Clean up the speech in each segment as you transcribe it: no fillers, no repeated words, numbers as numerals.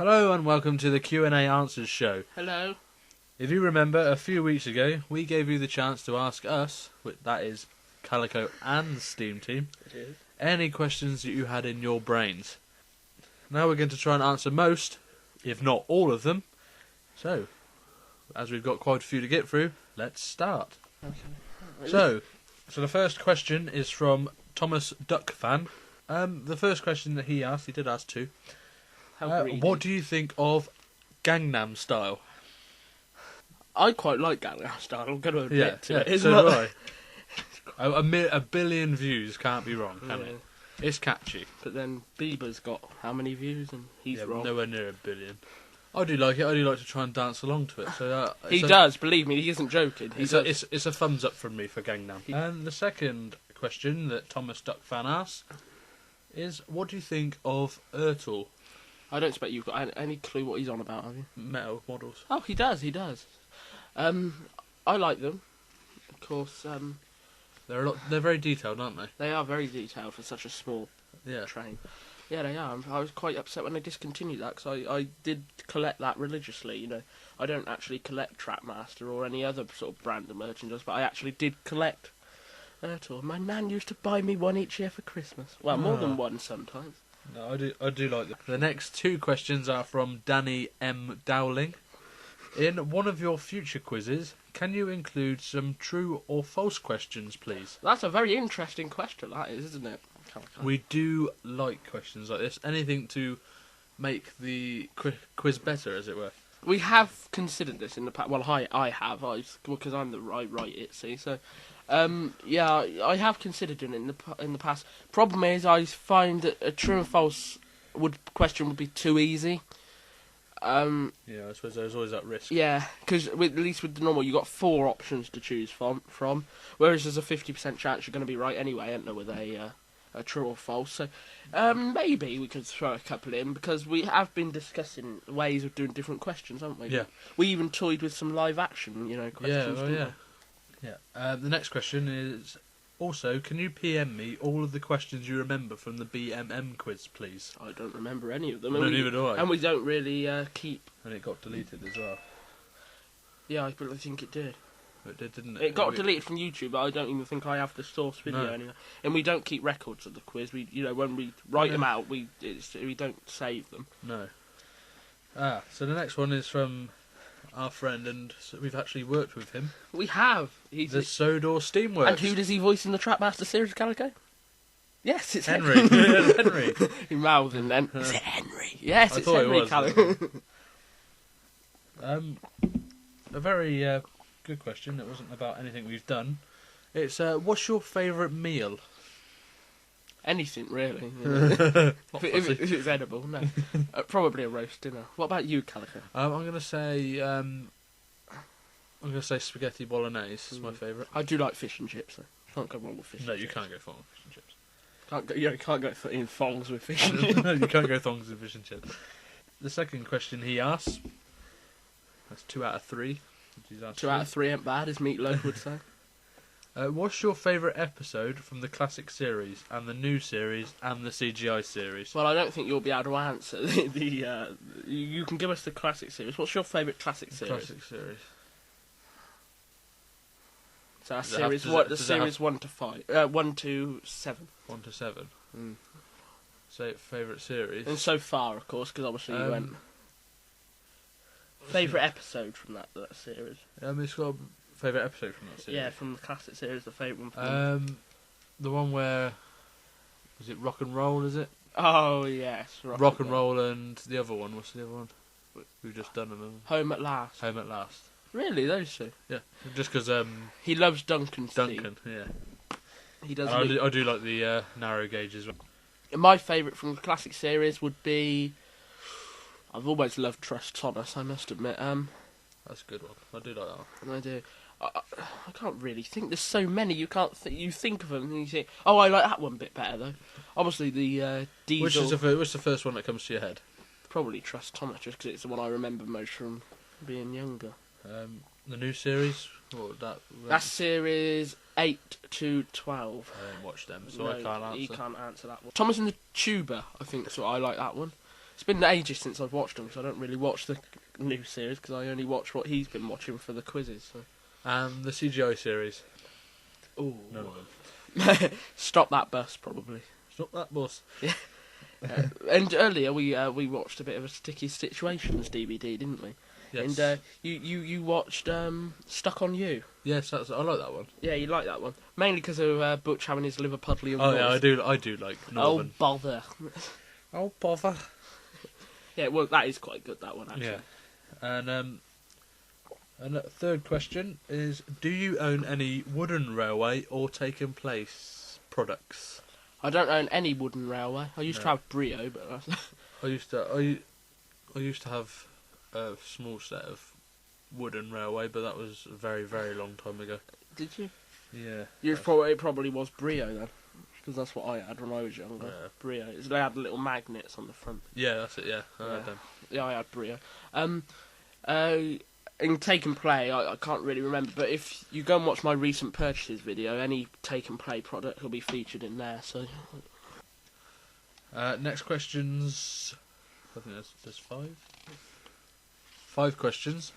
Hello and welcome to the Q&A Answers show. Hello. If you remember, a few weeks ago, we gave you the chance to ask us, that is Calico and SteamTeam, any questions that you had in your brains. Now we're going to try and answer most, if not all of them. So, as we've got quite a few to get through, let's start. Okay. So the first question is from ThomasDuckFan. The first question that he asked, he did ask two. What do you think of Gangnam Style? I quite like Gangnam Style, I'm going to admit to it. So do I. A billion views can't be wrong, can it? It's catchy. But then Bieber's got how many views and he's wrong? Nowhere near a billion. I do like it. I do like to try and dance along to it. So he does, believe me, he isn't joking. It's a thumbs up from me for Gangnam. And the second question that ThomasDuckFan asks is, what do you think of Ertl? I don't expect you've got any clue what he's on about, have you? Metal models. Oh, he does. I like them. Of course, they're very detailed, aren't they? they are very detailed for such a small train. Yeah, they are. I was quite upset when they discontinued that, because I did collect that religiously, you know. I don't actually collect Trapmaster or any other sort of brand of merchandise, but I actually did collect Ertl. My nan used to buy me one each year for Christmas. Well, more than one sometimes. No, I do like them. The next two questions are from dannymdowling. In one of your future quizzes, can you include some true or false questions, please? That's a very interesting question, that is, isn't it? We do like questions like this. Anything to make the quiz better, as it were. We have considered this in the past. Well, I have, because I'm the write it, see. So, yeah, I have considered it in the past. Problem is, I find that a true and false question would be too easy. Yeah, I suppose there's always that risk. Yeah, because at least with the normal, you got 4 options to choose from, whereas there's a 50% chance you're going to be right anyway, ain't there, with a true or false. So maybe we could throw a couple in, because we have been discussing ways of doing different questions, haven't we? Yeah. We even toyed with some live action, questions. Yeah. The next question is, also, can you PM me all of the questions you remember from the BMM quiz, please? I don't remember any of them. No, neither do I. And we don't really keep... And it got deleted as well. Yeah, I think it did. It did, didn't it? It got deleted from YouTube, but I don't even think I have the source video anyway. And we don't keep records of the quiz. We, when we write them out, we don't save them. No. So the next one is from our friend, and we've actually worked with him. We have. He's the SodorsSteamworks. And who does he voice in the Trapmaster series, Calico? Yes, it's Henry. Henry. He mouthed him then. Is it Henry? Yes, it's Henry, it was, Calico. A very good question. It wasn't about anything we've done. It's, what's your favourite meal? Anything, really. if it's edible, no. Probably a roast dinner. What about you, Calico? I'm going to say... spaghetti bolognese is my favourite. I do like fish and chips, though. Can't go wrong with fish and chips. No, you can't go wrong with fish and chips. Can't go in thongs with fish and chips. No, you can't go thongs with fish and chips. The second question he asks, that's 2 out of 3. 2 out of 3 ain't bad, as Meatloaf would say. What's your favourite episode from the classic series, and the new series, and the CGI series? Well, I don't think you'll be able to answer you can give us the classic series. What's your favourite classic series? Classic series. So our series, the series 1 to 5, 1 to 7. 1 to 7. So favourite series. And so far, of course, because obviously you went. Favourite episode from that series. It's got a favourite episode from that series. Yeah, from the classic series, the favourite one. The one where was it Rock and Roll? Is it? Oh yes, Rock and Roll, and the other one. What's the other one? We've just done them. Home at Last. Home at Last. Really, those two? Yeah, just because he loves Duncan's Duncan. theme. Yeah. He does. I do like the narrow gauge as well. My favourite from the classic series would be. I've always loved Trust Thomas, I must admit. That's a good one. I do like that one. I do. I can't really think. There's so many. You can't. You think of them and you think, oh, I like that one bit better though. Obviously the Diesel. Which the first one that comes to your head? Probably Trust Thomas, just because it's the one I remember most from being younger. The new series. That's series 8 to 12. I don't watch them, so I can't answer. He can't answer that one. Thomas and the Tuber, I think. So I like that one. It's been ages since I've watched them, because I don't really watch the new series, because I only watch what he's been watching for the quizzes. So. The CGI series. Ooh. None of them. Stop that bus, probably. Stop that bus. Yeah. And earlier we watched a bit of a Sticky Situations DVD, didn't we? Yes. And you watched Stuck on You. Yes, I like that one. Yeah, you like that one. Mainly because of Butch having his Liverpudlian voice. Oh yeah, I do like Northern. Oh bother. Oh bother. Yeah, well that is quite good, that one actually. Yeah. And a third question is: do you own any wooden railway or taken place products? I don't own any wooden railway. I used to have Brio, but I used to have a small set of wooden railway, but that was a very, very long time ago. Did you? Yeah. It probably was Brio then, because that's what I had when I was younger. Yeah. Brio. They had little magnets on the front. Yeah, that's it. Yeah, I had them. Yeah, I had Brio. In Take and Play, I can't really remember, but if you go and watch my recent purchases video, any Take and Play product will be featured in there. So. Next questions. I think there's 5. 5 questions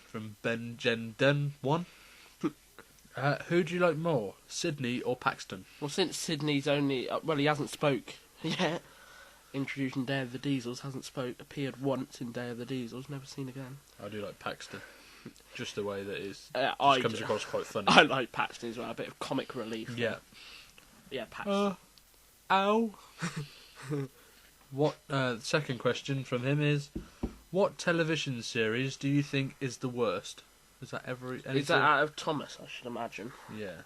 from Ben Gen Den 1. Who do you like more, Sydney or Paxton? Well, since Sydney's only he hasn't spoke yet. Introducing Day of the Diesels, hasn't appeared once in Day of the Diesels, never seen again. I do like Paxton, just the way that it is. Comes across quite funny. I like Paxton as well, a bit of comic relief. Yeah. Yeah, Paxton. Ow. What? Second question from him is: what television series do you think is the worst? Is that Is that out of Thomas? I should imagine. Yeah.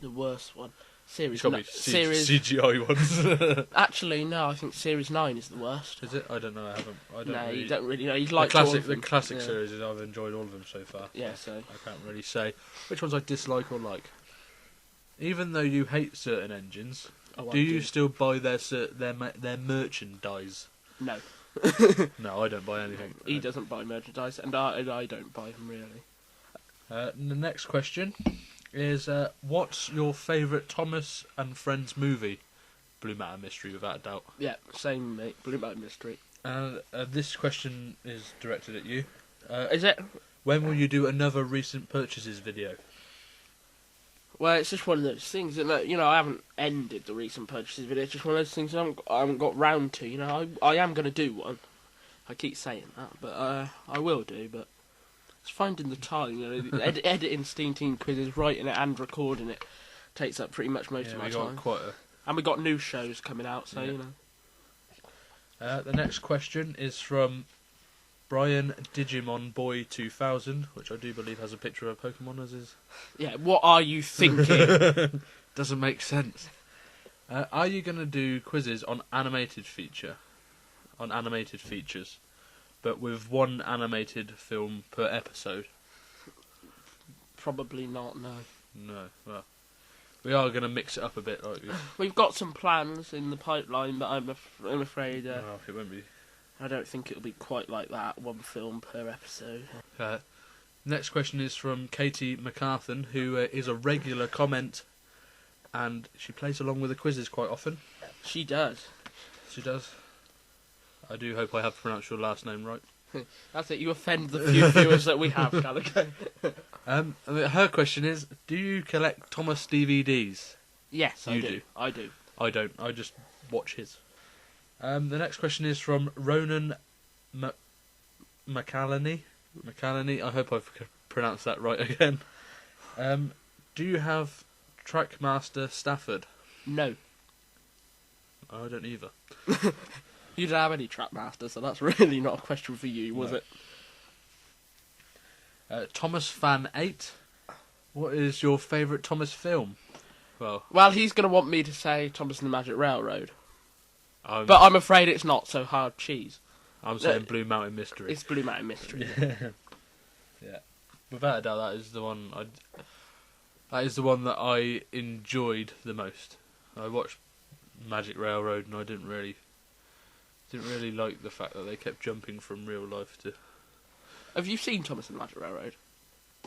The worst one. Series. Series CGI ones. Actually, no. I think Series 9 is the worst. Is it? I don't know. I haven't. You don't really know. You like the classic series. I've enjoyed all of them so far. Yeah. So I can't really say which ones I dislike or like. Even though you hate certain engines, do you still buy their merchandise? No. No, I don't buy anything. He doesn't buy merchandise, and I don't buy them really. The next question is: what's your favourite Thomas and Friends movie? Blue Matter Mystery, without a doubt. Yeah, same, mate. Blue Matter Mystery. This question is directed at you. Is it? When will you do another recent purchases video? Well, it's just one of those things that, I haven't ended the recent purchases video. It's just one of those things that I haven't got round to. I am going to do one. I keep saying that, but I will do. But it's finding the time. Editing SteamTeam quizzes, writing it, and recording it takes up pretty much most of my time. And we got new shows coming out, so The next question is from Brian Digimon Boy 2000, which I do believe has a picture of a Pokemon as his. Yeah, what are you thinking? Doesn't make sense. Are you going to do quizzes on animated features, but with one animated film per episode? Probably not. No. No. Well, we are going to mix it up a bit. We've got some plans in the pipeline, but I'm afraid. It won't be. I don't think it'll be quite like that, one film per episode. Next question is from Katie McCatharn, who is a regular comment, and she plays along with the quizzes quite often. She does. She does. I do hope I have pronounced your last name right. That's it, you offend the few viewers that we have, Calico. Her question is, do you collect Thomas DVDs? Yes, I do. I do. I don't. I just watch his. The next question is from Ronan Macaliney. I hope I've pronounced that right again. Do you have Trackmaster Stafford? No. I don't either. You don't have any Trackmaster, so that's really not a question for you, was it? Thomasfan 8. What is your favourite Thomas film? Well, he's going to want me to say Thomas and the Magic Railroad. But I'm afraid it's not so hard cheese. I'm saying Blue Mountain Mystery. It's Blue Mountain Mystery. Yeah. Without a doubt, that is the one. That is the one that I enjoyed the most. I watched Magic Railroad, and I didn't really like the fact that they kept jumping from real life to. Have you seen Thomas and the Magic Railroad?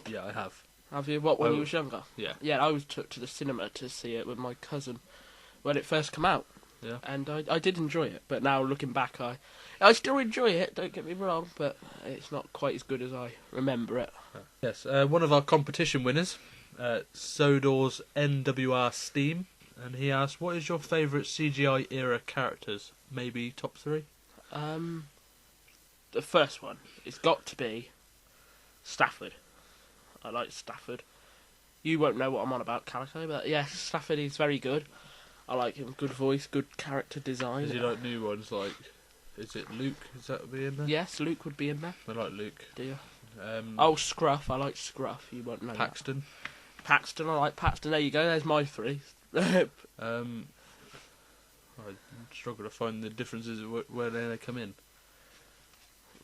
Yeah, I have. Have you? What, when you was younger? Yeah. Yeah, I was took to the cinema to see it with my cousin when it first came out. Yeah. And I did enjoy it, but now looking back, I still enjoy it, don't get me wrong, but it's not quite as good as I remember it. Yes, one of our competition winners, SodorsNWRsteam, and he asked, what is your favourite CGI era characters? Maybe top 3? The first one, it's got to be Stafford. I like Stafford. You won't know what I'm on about, Calico, but yes, Stafford is very good. I like him. Good voice, good character design. Is he like new ones, like, is it Luke? Is that be in there? Yes, Luke would be in there. I like Luke. Do you? Scruff. I like Scruff. You won't know Paxton. That. Paxton. I like Paxton. There you go. There's my 3. I struggle to find the differences where they come in.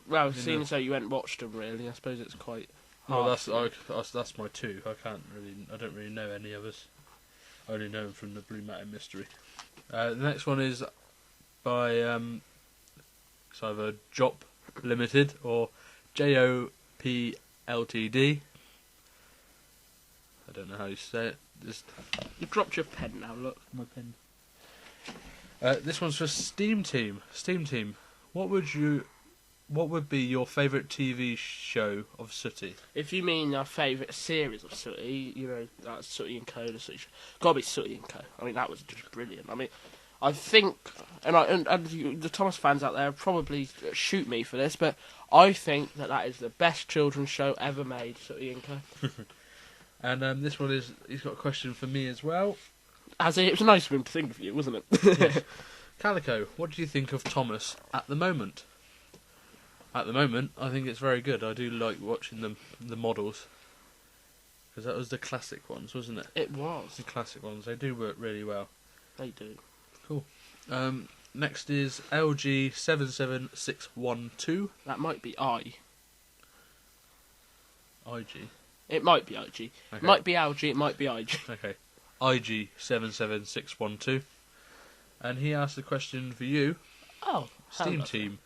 Well, seeing as though you went watched them, really, I suppose it's quite. Well, that's my 2. I don't really know any others. I only know them from the Blue Matter Mystery. The next one is by it's either JOP Limited or JOPLTD. I don't know how you say it. You dropped your pen now. Look, my pen. This one's for SteamTeam. SteamTeam, what would be your favourite TV show of Sooty? If you mean our favourite series of Sooty, you know, that's Sooty and Co. The Sooty show. Gotta be Sooty and Co. I mean, that was just brilliant. I mean, I think, and the Thomas fans out there probably shoot me for this, but I think that is the best children's show ever made, Sooty and Co. And this one he's got a question for me as well. It was nice of him to think of you, wasn't it? Yes. Calico, what do you think of Thomas at the moment? At the moment, I think it's very good. I do like watching the models. Because that was the classic ones, wasn't it? It was. The classic ones. They do work really well. They do. Cool. Next is LG77612. That might be IG. It might be IG. Okay. It might be LG, it might be IG. Okay. IG77612. And he asked a question for you. Oh. SteamTeam.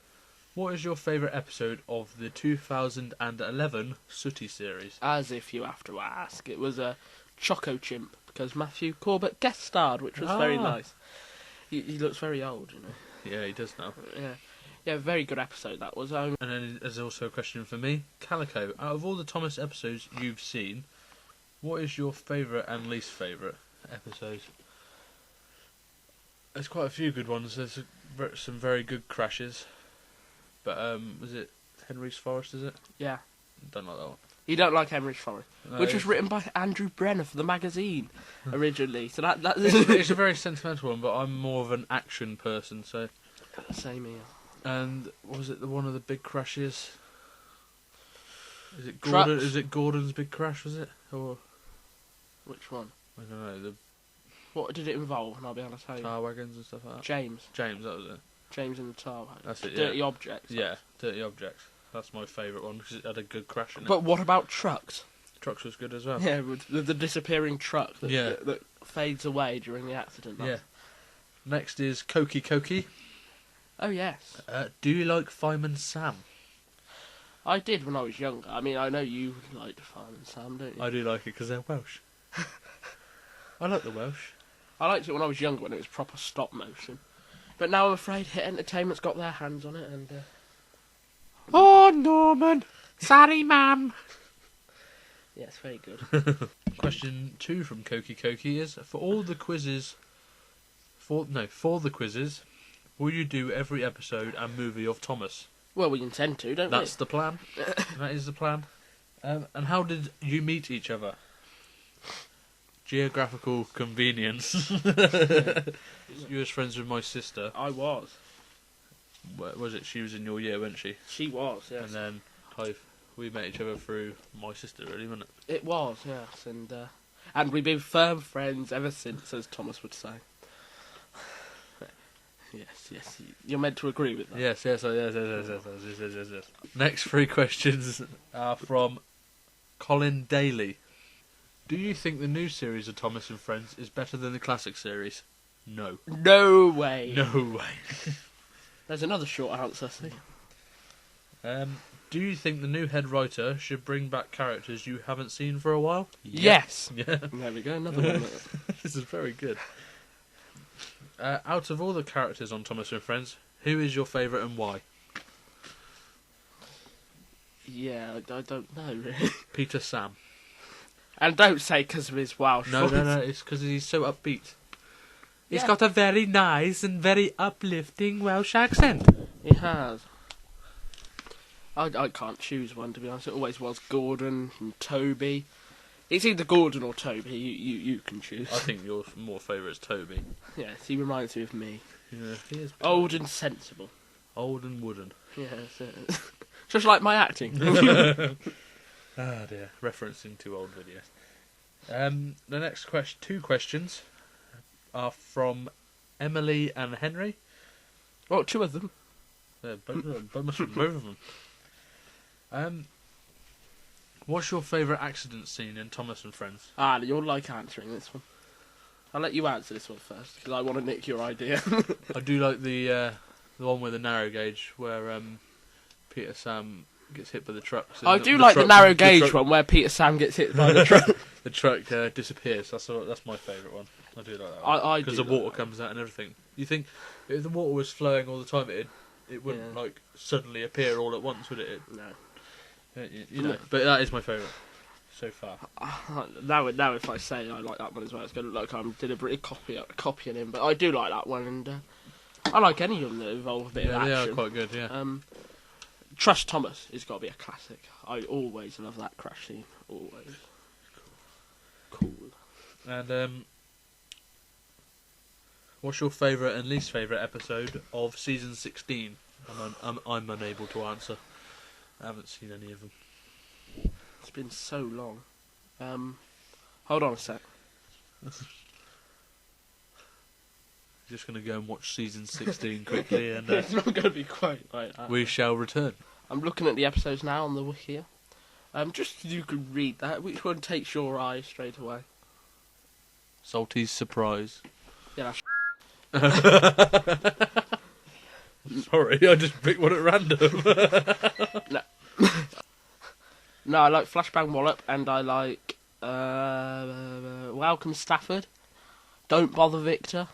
What is your favourite episode of the 2011 Sooty series? As if you have to ask. It was a Choco Chimp, because Matthew Corbett guest starred, which was very nice. He looks very old, you know. Yeah, he does now. Yeah, very good episode that was. And then there's also a question for me. Calico, out of all the Thomas episodes you've seen, what is your favourite and least favourite episodes? There's quite a few good ones. There's some very good crashes. But, was it Henry's Forest, is it? Yeah. Don't like that one. You don't like Henry's Forest, No, which was written by Andrew Brenner for the magazine originally. So that it's a very sentimental one, but I'm more of an action person, so. Same here. And was it one of the big crashes? Is it Gordon? Trucks. Is it Gordon's big crash? Was it or Which one? I don't know, the What did it involve? And I'll be able to tell you. tar wagons and stuff like that. James, that was it. James in the tar wagon. That's it. Dirty Yeah. Objects. Yeah, Dirty Objects. That's my favourite one because it had a good crash in it. But what about trucks? Trucks was good as well. Yeah, with the disappearing truck that, that fades away during the accident. Yeah. Next is Koquicoqui. Oh yes. Do you like Fireman Sam? I did when I was younger. I mean, I know you liked Fireman Sam, don't you? I do like it because they're Welsh. I like the Welsh. I liked it when I was younger when it was proper stop motion. But now I'm afraid Hit Entertainment's got their hands on it and... Oh, Norman! Sorry, ma'am! Yeah, it's very good. Question 2 from Koquicoqui is, for the quizzes, will you do every episode and movie of Thomas? Well, we intend to, don't we? That's the plan. That is the plan. And how did you meet each other? Geographical convenience. You was friends with my sister. I was. Where was it? She was in your year, wasn't she? She was, yes. And then we met each other through my sister, really, wasn't it? It was, yes. And we've been firm friends ever since, as Thomas would say. Yes. You're meant to agree with that. Yes. Next 3 questions are from Colin Daley. Do you think the new series of Thomas and Friends is better than the classic series? No. No way. No way. There's another short answer, see. Do you think the new head writer should bring back characters you haven't seen for a while? Yes. Yeah. There we go, another one. This is very good. Out of all the characters on Thomas and Friends, who is your favourite and why? Yeah, I don't know really. Peter Sam. And don't say because of his Welsh voice. No, it's because he's so upbeat. Yeah. He's got a very nice and very uplifting Welsh accent. He has. I can't choose one, to be honest. It always was Gordon and Toby. It's either Gordon or Toby. You can choose. I think your more favourite is Toby. Yes, he reminds me of me. Yeah, he is. Old and sensible. Old and wooden. Yes. Just like my acting. Ah dear, referencing to old videos. The next two questions are from Emily and Henry. Oh, two of them. Yeah, both of them. What's your favourite accident scene in Thomas and Friends? You'll like answering this one. I'll let you answer this one first, because I want to nick your idea. I do like the one with the narrow gauge, where Peter Sam gets hit by the truck. So I do like the narrow gauge one, where Peter Sam gets hit by the truck. The truck disappears. That's my favourite one. I do like that one. Because the water comes out and everything. You think if the water was flowing all the time, it wouldn't like suddenly appear all at once, would it? No. You know. But that is my favourite so far. Now, if I say I like that one as well, it's going to look like I'm deliberately copying him. But I do like that one, and I like any of them that involve a bit of action. Yeah, they are quite good. Yeah. Trust Thomas has got to be a classic. I always love that crash scene. Always. Cool. And what's your favourite and least favourite episode of season 16? I'm unable to answer. I haven't seen any of them. It's been so long. Hold on a sec. Just going to go and watch season 16 quickly, and it's not going to be quite like that. We shall return. I'm looking at the episodes now on the wiki. Just so you can read that. Which one takes your eye straight away? Salty's surprise. Yeah, Sorry, I just picked one at random. No, I like Flashbang Wallop, and I like Welcome Stafford. Don't Bother Victor.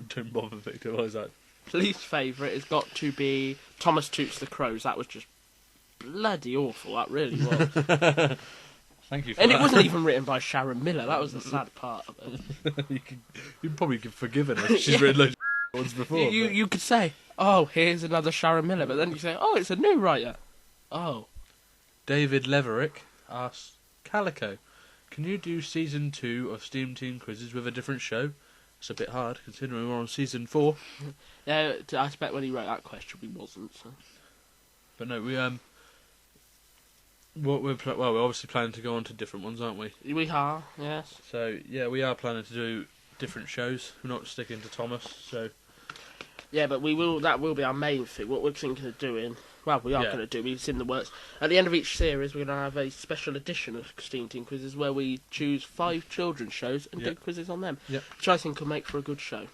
Don't Bother Victor, what is that? Least favourite has got to be Thomas Toots the Crows. That was just bloody awful, that really was. Thank you for and that. It wasn't even written by Sharon Miller, that was the sad part of it. you probably could forgive her if she's written loads of ones before. You could say, oh, here's another Sharon Miller, but then you say, oh, it's a new writer. Oh. David Leverick asks, Calico, can you do season 2 of SteamTeam quizzes with a different show? It's a bit hard, considering we're on season 4. Yeah, I expect when he wrote that question, he wasn't. So. But no, we're obviously planning to go on to different ones, aren't we? We are, yes. So yeah, we are planning to do different shows. We're not sticking to Thomas, so. Yeah, but we will. That will be our main thing. What we're thinking of doing. Well, we are going to do. It's in the works. At the end of each series, we're going to have a special edition of SteamTeam quizzes where we choose 5 children's shows and do quizzes on them, which I think will make for a good show.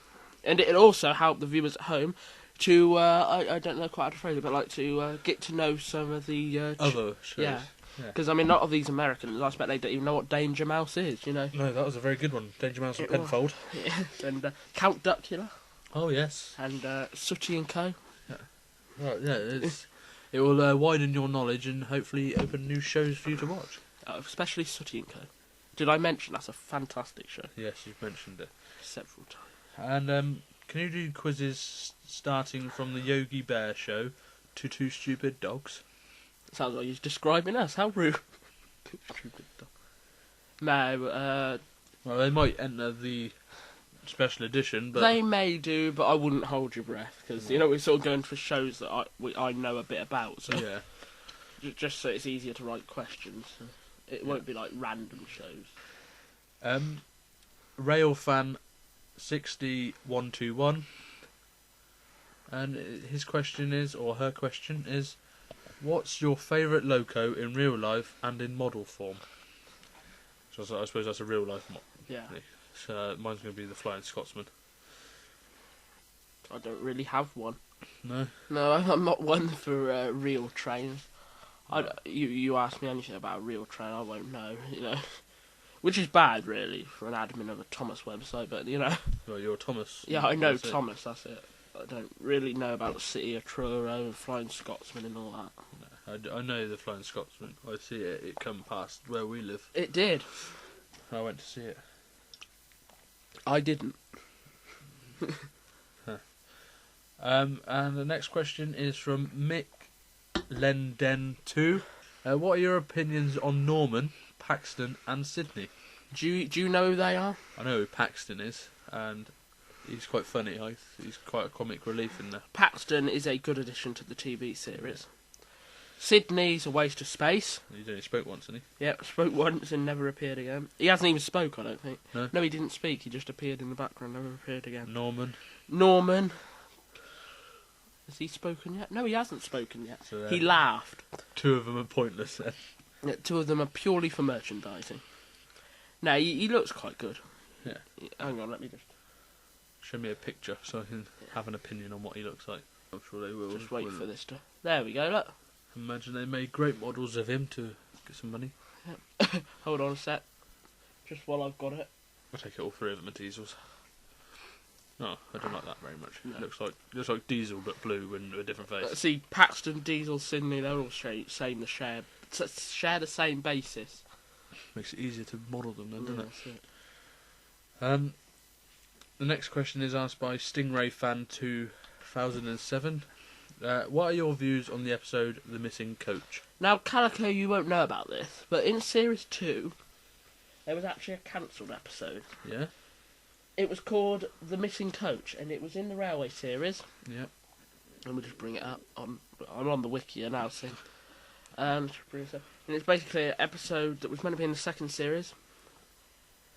And it'll also help the viewers at home to, I don't know quite how to phrase it, but like to get to know some of the other shows. Yeah. Because, I mean, not of these Americans, I expect they don't even know what Danger Mouse is, you know. No, that was a very good one. Danger Mouse and Penfold. Yes, and Count Duckula. Oh, yes. And Sooty and Co. Yeah. Right, yeah, it will widen your knowledge and hopefully open new shows for you to watch. Especially Sooty and Co. Did I mention that's a fantastic show? Yes, you've mentioned it. Several times. And can you do quizzes starting from the Yogi Bear show to Two Stupid Dogs? Sounds like he's describing us. How rude. Two stupid dogs. No, well, they might enter the special edition, but they may do, but I wouldn't hold your breath because you know we're sort of going for shows that I know a bit about. So yeah, just so it's easier to write questions. So it won't be like random shows. Railfan 6121, and his question is, or her question is, what's your favourite loco in real life and in model form? So I suppose that's a real life mod. Yeah. So mine's going to be the Flying Scotsman. I don't really have one. No? No, I'm not one for real trains. No. You ask me anything about a real train, I won't know, you know. Which is bad, really, for an admin of a Thomas website, but, you know. Well, you're Thomas. Yeah, I know Thomas, that's it. I don't really know about the City of Truro and Flying Scotsman and all that. No, I know the Flying Scotsman. I see it come past where we live. It did. I went to see it. I didn't. And the next question is from Mick Lenden2. What are your opinions on Norman, Paxton and Sydney? Do you know who they are? I know who Paxton is, and he's quite funny. He's quite a comic relief in there. Paxton is a good addition to the TV series. Sydney's a waste of space. He's only spoke once, hasn't he? Yep, spoke once and never appeared again. He hasn't even spoke, I don't think. No, he didn't speak. He just appeared in the background, never appeared again. Norman. Has he spoken yet? No, he hasn't spoken yet. So, he laughed. 2 of them are pointless then. Yeah, 2 of them are purely for merchandising. No, he looks quite good. Yeah. Hang on, let me just... Show me a picture so I can have an opinion on what he looks like. I'm sure they will. Just wait for this to... There we go, look. Imagine they made great models of him to get some money. Yep. Hold on a sec. Just while I've got it. I'll take it all 3 of them are Diesels. No, I don't like that very much. No. It looks like Diesel but blue and a different face. See, Paxton, Diesel, Sydney, they're all share the same basis. Makes it easier to model them then, doesn't it? That's it. The next question is asked by Stingray Fan 2007. What are your views on the episode The Missing Coach? Now, Calico, you won't know about this, but in Series 2, there was actually a cancelled episode. Yeah? It was called The Missing Coach, and it was in the Railway series. Yeah. Let me just bring it up. I'm on the wiki now, so... and it's basically an episode that was meant to be in the 2nd series.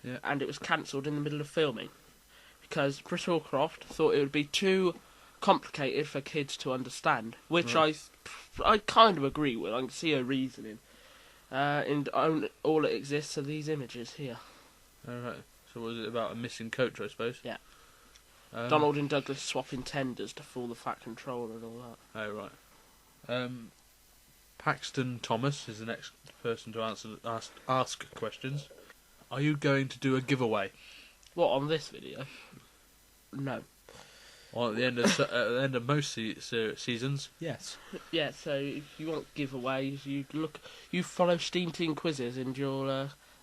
Yeah. And it was cancelled in the middle of filming. Because Chris Hallcroft thought it would be too complicated for kids to understand, which I kind of agree with. I can see a reasoning. And all it exists are these images here. Alright. So was it about a missing coach, I suppose? Yeah. Donald and Douglas swapping tenders to fool the Fat Controller and all that. Oh, right. Paxton Thomas is the next person to ask questions. Are you going to do a giveaway? What, on this video? No. Well, at the end of most seasons, yes. Yeah, so if you want giveaways, you follow SteamTeam quizzes and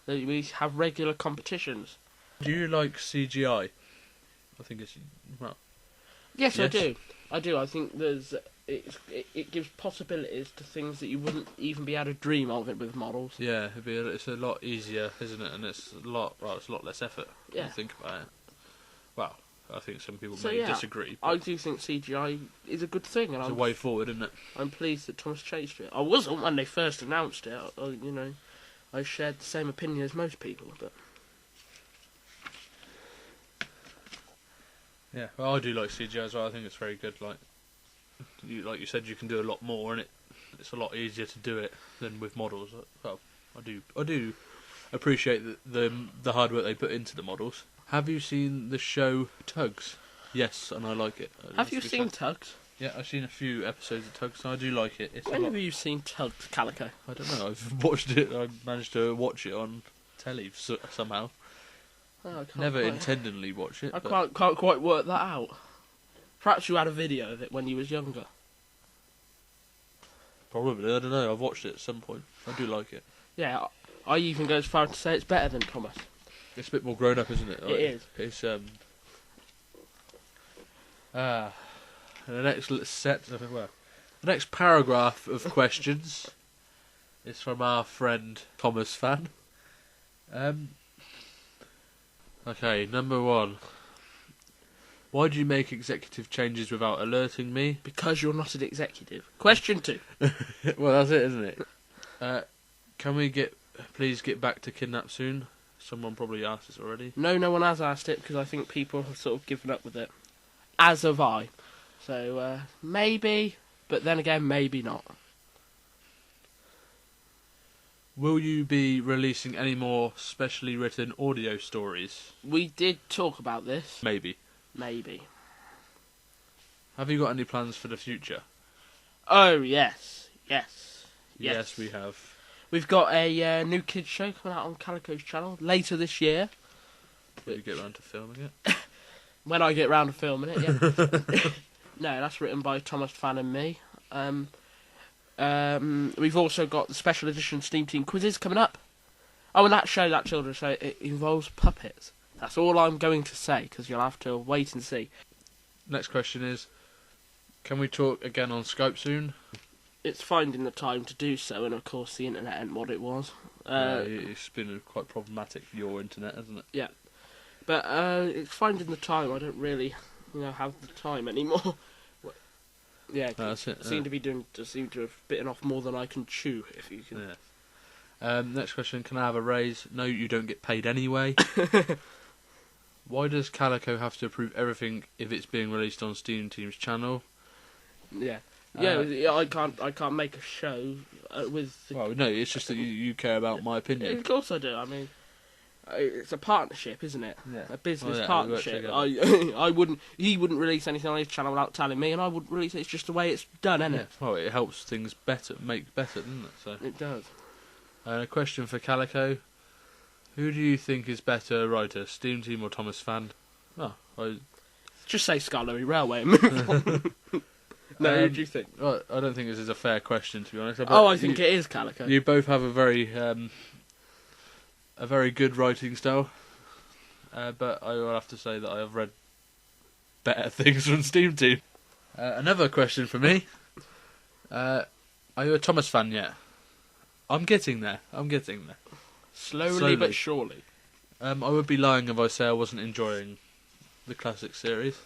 we have regular competitions. Do you like CGI? I think it's... Well, yes, I do. I think it gives possibilities to things that you wouldn't even be able to dream of it with models. Yeah, it's a lot easier, isn't it? And it's a lot less effort. Yeah. When you think about it. Well, I think some people may disagree. I do think CGI is a good thing, and it's a way forward, isn't it? I'm pleased that Thomas changed it. I wasn't when they first announced it. I shared the same opinion as most people, but. Yeah, well, I do like CGI as well. I think it's very good. Like you said, you can do a lot more, and it's a lot easier to do it than with models. Well, I do appreciate the hard work they put into the models. Have you seen the show Tugs? Yes, and I like it. Have you seen Tugs? Yeah, I've seen a few episodes of Tugs, and I do like it. When have you seen Tugs, Calico? I don't know. I've watched it. I managed to watch it on telly somehow. Oh, Never intentionally watch it. I can't quite work that out. Perhaps you had a video of it when you was younger. Probably, I don't know. I've watched it at some point. I do like it. Yeah, I even go as far as to say it's better than Thomas. It's a bit more grown up, isn't it? Like, it is. It's and the next paragraph of questions is from our friend Thomasfan. Okay, number 1. Why do you make executive changes without alerting me? Because you're not an executive. Question 2. Well, that's it, isn't it? Can we please get back to Kidnap soon? Someone probably asked this already. No one has asked it because I think people have sort of given up with it. As have I. So, maybe, but then again, maybe not. Will you be releasing any more specially written audio stories? We did talk about this. Maybe. Have you got any plans for the future? Oh, yes. Yes, we have. We've got a new kids show coming out on Calico's channel later this year. Will you get round to filming it? When I get round to filming it, yeah. No, that's written by Thomasfan and me. We've also got the special edition SteamTeam quizzes coming up. Oh, and that children's show, it involves puppets. That's all I'm going to say, because you'll have to wait and see. Next question is, can we talk again on Skype soon? It's finding the time to do so, and of course the internet ain't what it was. It's been quite problematic for your internet, hasn't it? Yeah. But it's finding the time. I don't really, have the time anymore. Yeah, that's it. Seem to have bitten off more than I can chew. If you can. Yeah. Next question: can I have a raise? No, you don't get paid anyway. Why does Calico have to approve everything if it's being released on SteamTeam's channel? Yeah. I can't make a show with. Well, no, it's just that you care about my opinion. Of course I do. I mean, it's a partnership, isn't it? Yeah. A business partnership. I wouldn't. He wouldn't release anything on his channel without telling me, and I wouldn't release it. It's just the way it's done, isn't it? Well, it helps things make better, doesn't it? So it does. A question for Calico: who do you think is better writer, SteamTeam or Thomasfan? Just say Scarlet Railway and move on. No, who do you think? Well, I don't think this is a fair question, to be honest. I think it is Calico. You both have a very good writing style, but I will have to say that I have read better things from SteamTeam. Another question for me: are you a Thomasfan yet? I'm getting there. Slowly but surely. I would be lying if I say I wasn't enjoying the classic series.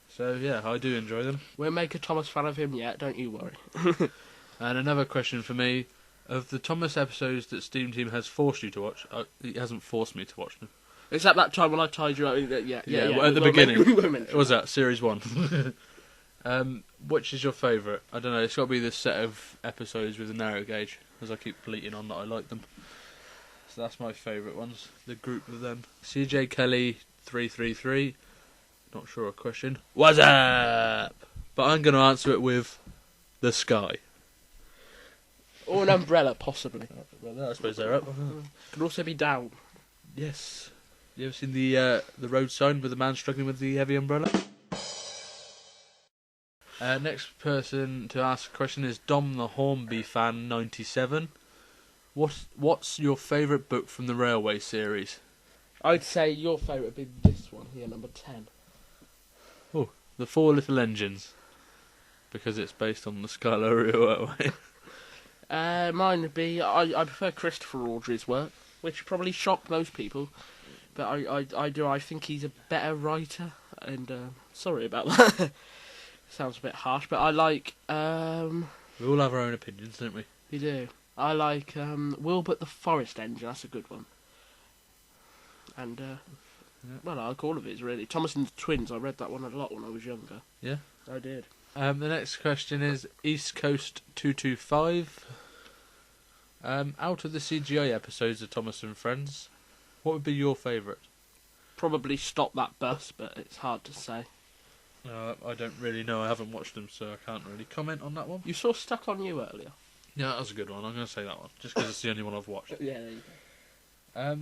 So yeah, I do enjoy them. We'll make a Thomas fan of him yet, don't you worry. And another question for me: of the Thomas episodes that SteamTeam has forced you to watch, it hasn't forced me to watch them. Is that time when I tied you up? Yeah. Well, at the beginning. What was that? Series 1. Which is your favourite? I don't know. It's got to be this set of episodes with a narrow gauge, as I keep bleating on that I like them. So that's my favourite ones. The group of them. CJ Kelly 333. Not sure a question. What's up? But I'm going to answer it with the sky. Or an umbrella, possibly. Well, I suppose they're up. Could also be down. Yes. You ever seen the road sign with the man struggling with the heavy umbrella? Next person to ask a question is Dom the Hornby fan 97. What's your favourite book from the Railway series? I'd say your favourite would be this one here, number 10. Oh, The Four Little Engines. Because it's based on the Scarlet Railway. Mine would be, I prefer Christopher Audrey's work, which probably shocked most people. But I think he's a better writer. And sorry about that. Sounds a bit harsh, but I like... we all have our own opinions, don't we? We do. I like Wilbert the Forest Engine. That's a good one. And, well, I like all of his, really. Thomas and the Twins, I read that one a lot when I was younger. Yeah? I did. The next question is East Coast 225. Out of the CGI episodes of Thomas and Friends, what would be your favourite? Probably Stop That Bus, but it's hard to say. I don't really know. I haven't watched them, so I can't really comment on that one. You saw Stuck on You earlier. Yeah, that was a good one. I'm going to say that one, just because it's the only one I've watched. Yeah, there you go.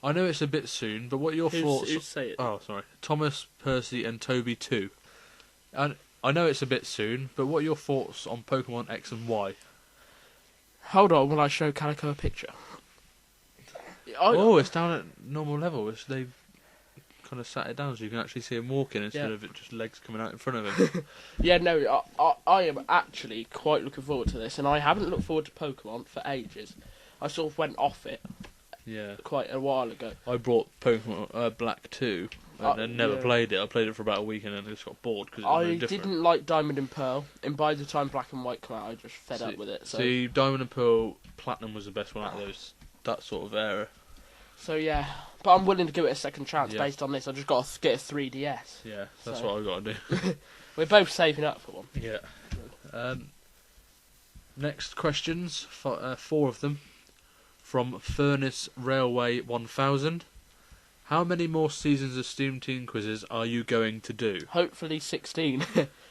I know it's a bit soon, but what are your thoughts? Who's say it? Oh, sorry. Thomas, Percy, and Toby 2. And I know it's a bit soon, but what are your thoughts on Pokemon X and Y? Hold on, will I show Calico a picture? It's down at normal level. They've kind of sat it down so you can actually see him walking instead of it just legs coming out in front of him. Yeah, no, I am actually quite looking forward to this, and I haven't looked forward to Pokemon for ages. I sort of went off it quite a while ago. I bought Pokemon Black 2 and never played it. I played it for about a week and then just got bored because it was very different. Didn't like Diamond and Pearl, and by the time Black and White came out, I just fed up with it. So. See, Diamond and Pearl Platinum was the best one out of that sort of era. So yeah, but I'm willing to give it a second chance based on this. I just got to get a 3DS. Yeah, that's what I've got to do. We're both saving up for one. Yeah. Next questions, 4 of them, from Furnace Railway 1000. How many more seasons of SteamTeam quizzes are you going to do? Hopefully 16.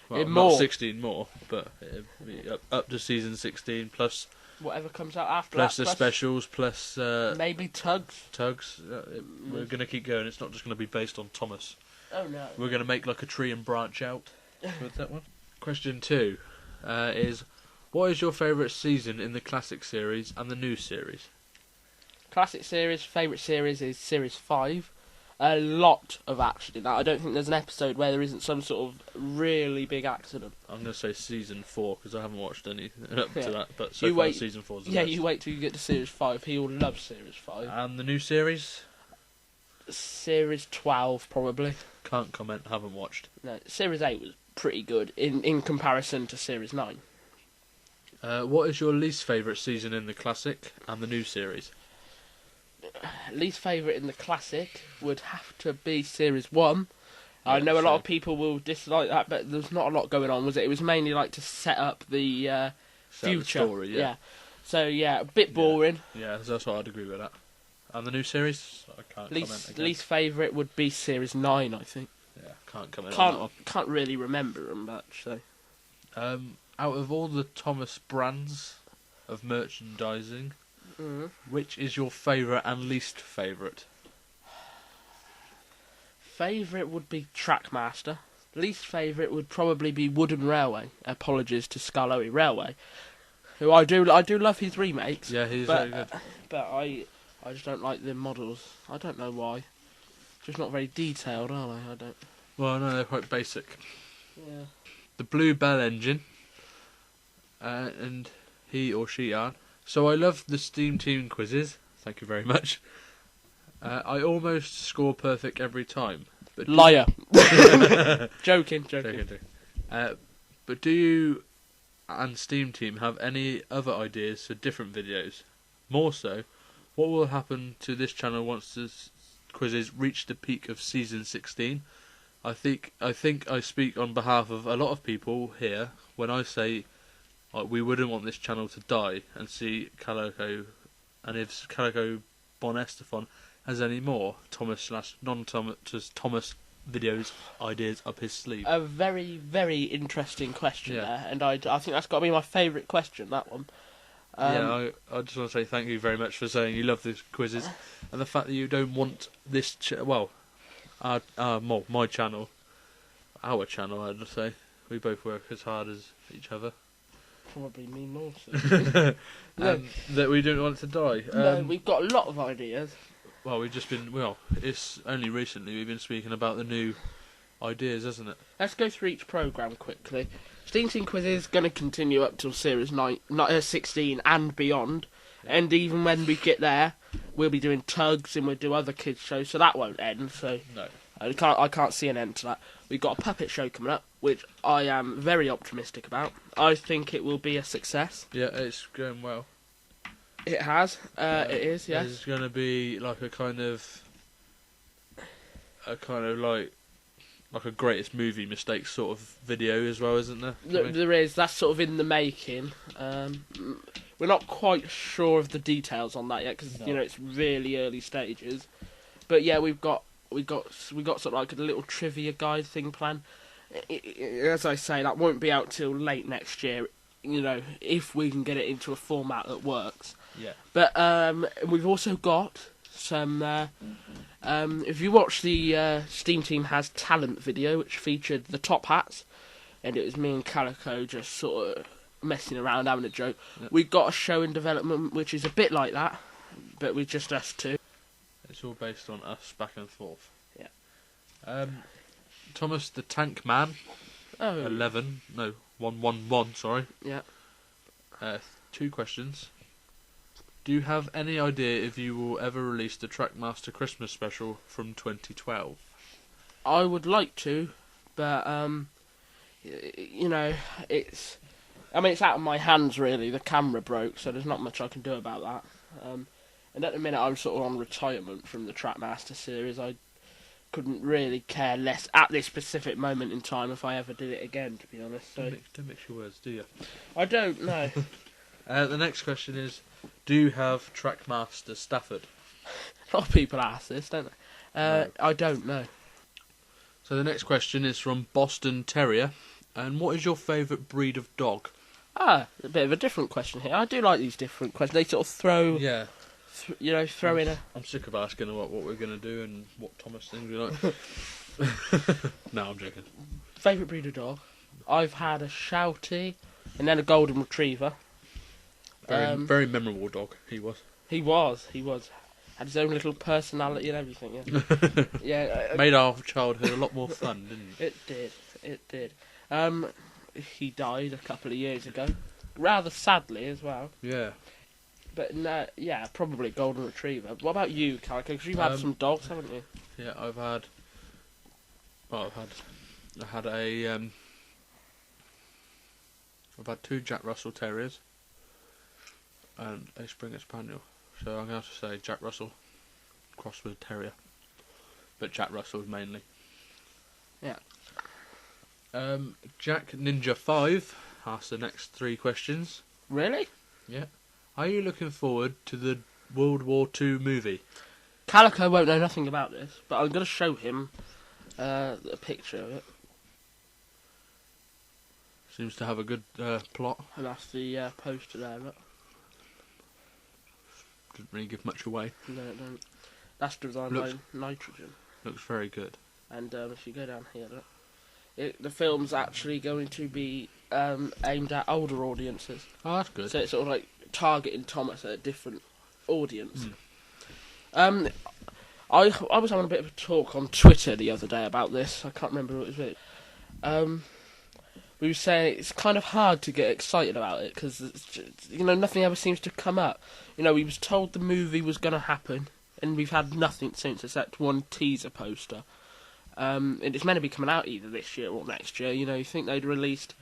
Well, not 16 more, but it'd be up to season 16 plus whatever comes out after plus that. the specials, plus maybe tugs. We're going to keep going. It's not just going to be based on Thomas. Oh no. We're going to make like a tree and branch out with that one. Question 2 is, what is your favourite season in the classic series and the new series? Classic series, favourite series is series 5. A lot of action in that. I don't think there's an episode where there isn't some sort of really big accident. I'm going to say season 4 because I haven't watched any up to that, but season 4 is the best. best. You wait till you get to series 5. He'll love series 5. And the new series? Series 12 probably. Can't comment, haven't watched. No, series 8 was pretty good in comparison to series 9. What is your least favourite season in the classic and the new series? Least favourite in the classic would have to be series 1. I know a lot of people will dislike that, but there's not a lot going on, was it? It was mainly like to set up the future. The story, yeah. So yeah, a bit boring. Yeah, that's what I'd agree with that. And the new series? I can't comment again. Least favourite would be series 9, I think. Yeah, can't comment on that one. Can't really remember them much, so. Out of all the Thomas brands of merchandising, which is your favourite and least favourite? Favourite would be Trackmaster. Least favourite would probably be Wooden Railway. Apologies to Scarlowy Railway, who I do love his remakes. Yeah, he's very good. But I just don't like the models. I don't know why. Just not very detailed, are they? I don't. Well, no, they're quite basic. Yeah. The BlueBellEngine, and he or she are. So I love the SteamTeam quizzes. Thank you very much. I almost score perfect every time. But Liar. Joking. But do you and SteamTeam have any other ideas for different videos? More so, what will happen to this channel once the quizzes reach the peak of season 16? I think I speak on behalf of a lot of people here when I say we wouldn't want this channel to die and see Calico, and if CalicoBonEsterphon has any more Thomas videos ideas up his sleeve. A very, very interesting question there, and I think that's got to be my favourite question, that one. I just want to say thank you very much for saying you love the quizzes, and the fact that you don't want this my channel, our channel, I'd say. We both work as hard as each other. Probably me more so. That we don't want it to die. No, we've got a lot of ideas. Well, it's only recently we've been speaking about the new ideas, isn't it? Let's go through each programme quickly. SteamTeam Quiz is going to continue up till series 16 and beyond. Yeah. And even when we get there, we'll be doing tugs and we'll do other kids' shows, so that won't end. So no. I can't see an end to that. We've got a puppet show coming up, which I am very optimistic about. I think it will be a success. Yeah, it's going well. It has. It is, yes. It's going to be like a kind of like a greatest movie mistakes sort of video as well, isn't there? There is. That's sort of in the making. We're not quite sure of the details on that yet because it's really early stages. But yeah, we got sort of like a little trivia guide thing planned. As I say, that won't be out till late next year. If we can get it into a format that works. Yeah. But we've also got some. If you watch the SteamTeam Has Talent video, which featured the top hats, and it was me and Calico just sort of messing around, having a joke. Yep. We've got a show in development which is a bit like that, but with just us two. It's all based on us back and forth. Yeah. Thomas the Tank Man. Oh. 111. Sorry. Yeah. 2 questions. Do you have any idea if you will ever release the Trackmaster Christmas special from 2012? I would like to, but it's out of my hands really. The camera broke, so there's not much I can do about that. And at the minute, I'm sort of on retirement from the Trackmaster series. I couldn't really care less at this specific moment in time if I ever did it again, to be honest. So don't mix your words, do you? I don't know. The next question is, do you have Trackmaster Stafford? A lot of people ask this, don't they? No. I don't know. So the next question is from Boston Terrier, And what is your favourite breed of dog? A bit of a different question here. I do like these different questions. They sort of throw, Yeah. throw in a... I'm sick of asking what we're going to do and what Thomas things we like. No, I'm joking. Favourite breed of dog? I've had a Shouty and then a Golden Retriever. Very memorable dog, he was. He was. Had his own little personality and everything, yeah. Made our childhood a lot more fun, didn't it? It did. He died a couple of years ago. Rather sadly as well. Yeah. But, probably Golden Retriever. What about you, Calico? Because you've had some dogs, haven't you? Yeah, I've had two Jack Russell Terriers and a Springer Spaniel. So I'm going to have to say Jack Russell crossed with a Terrier. But Jack Russell mainly. Yeah. Jack Ninja 5 asks the next 3 questions. Really? Yeah. Are you looking forward to the World War II movie? Calico won't know nothing about this, but I'm going to show him a picture of it. Seems to have a good plot. And that's the poster there, look. Doesn't really give much away. No, it don't. That's designed by Nitrogen. Looks very good. And if you go down here, look. The film's actually going to be aimed at older audiences. Oh, that's good. So it's sort of like targeting Thomas at a different audience. Mm. I was having a bit of a talk on Twitter the other day about this. I can't remember who it was with. We were saying it's kind of hard to get excited about it because nothing ever seems to come up. We was told the movie was going to happen, and we've had nothing since except one teaser poster. And it's meant to be coming out either this year or next year. You think they'd released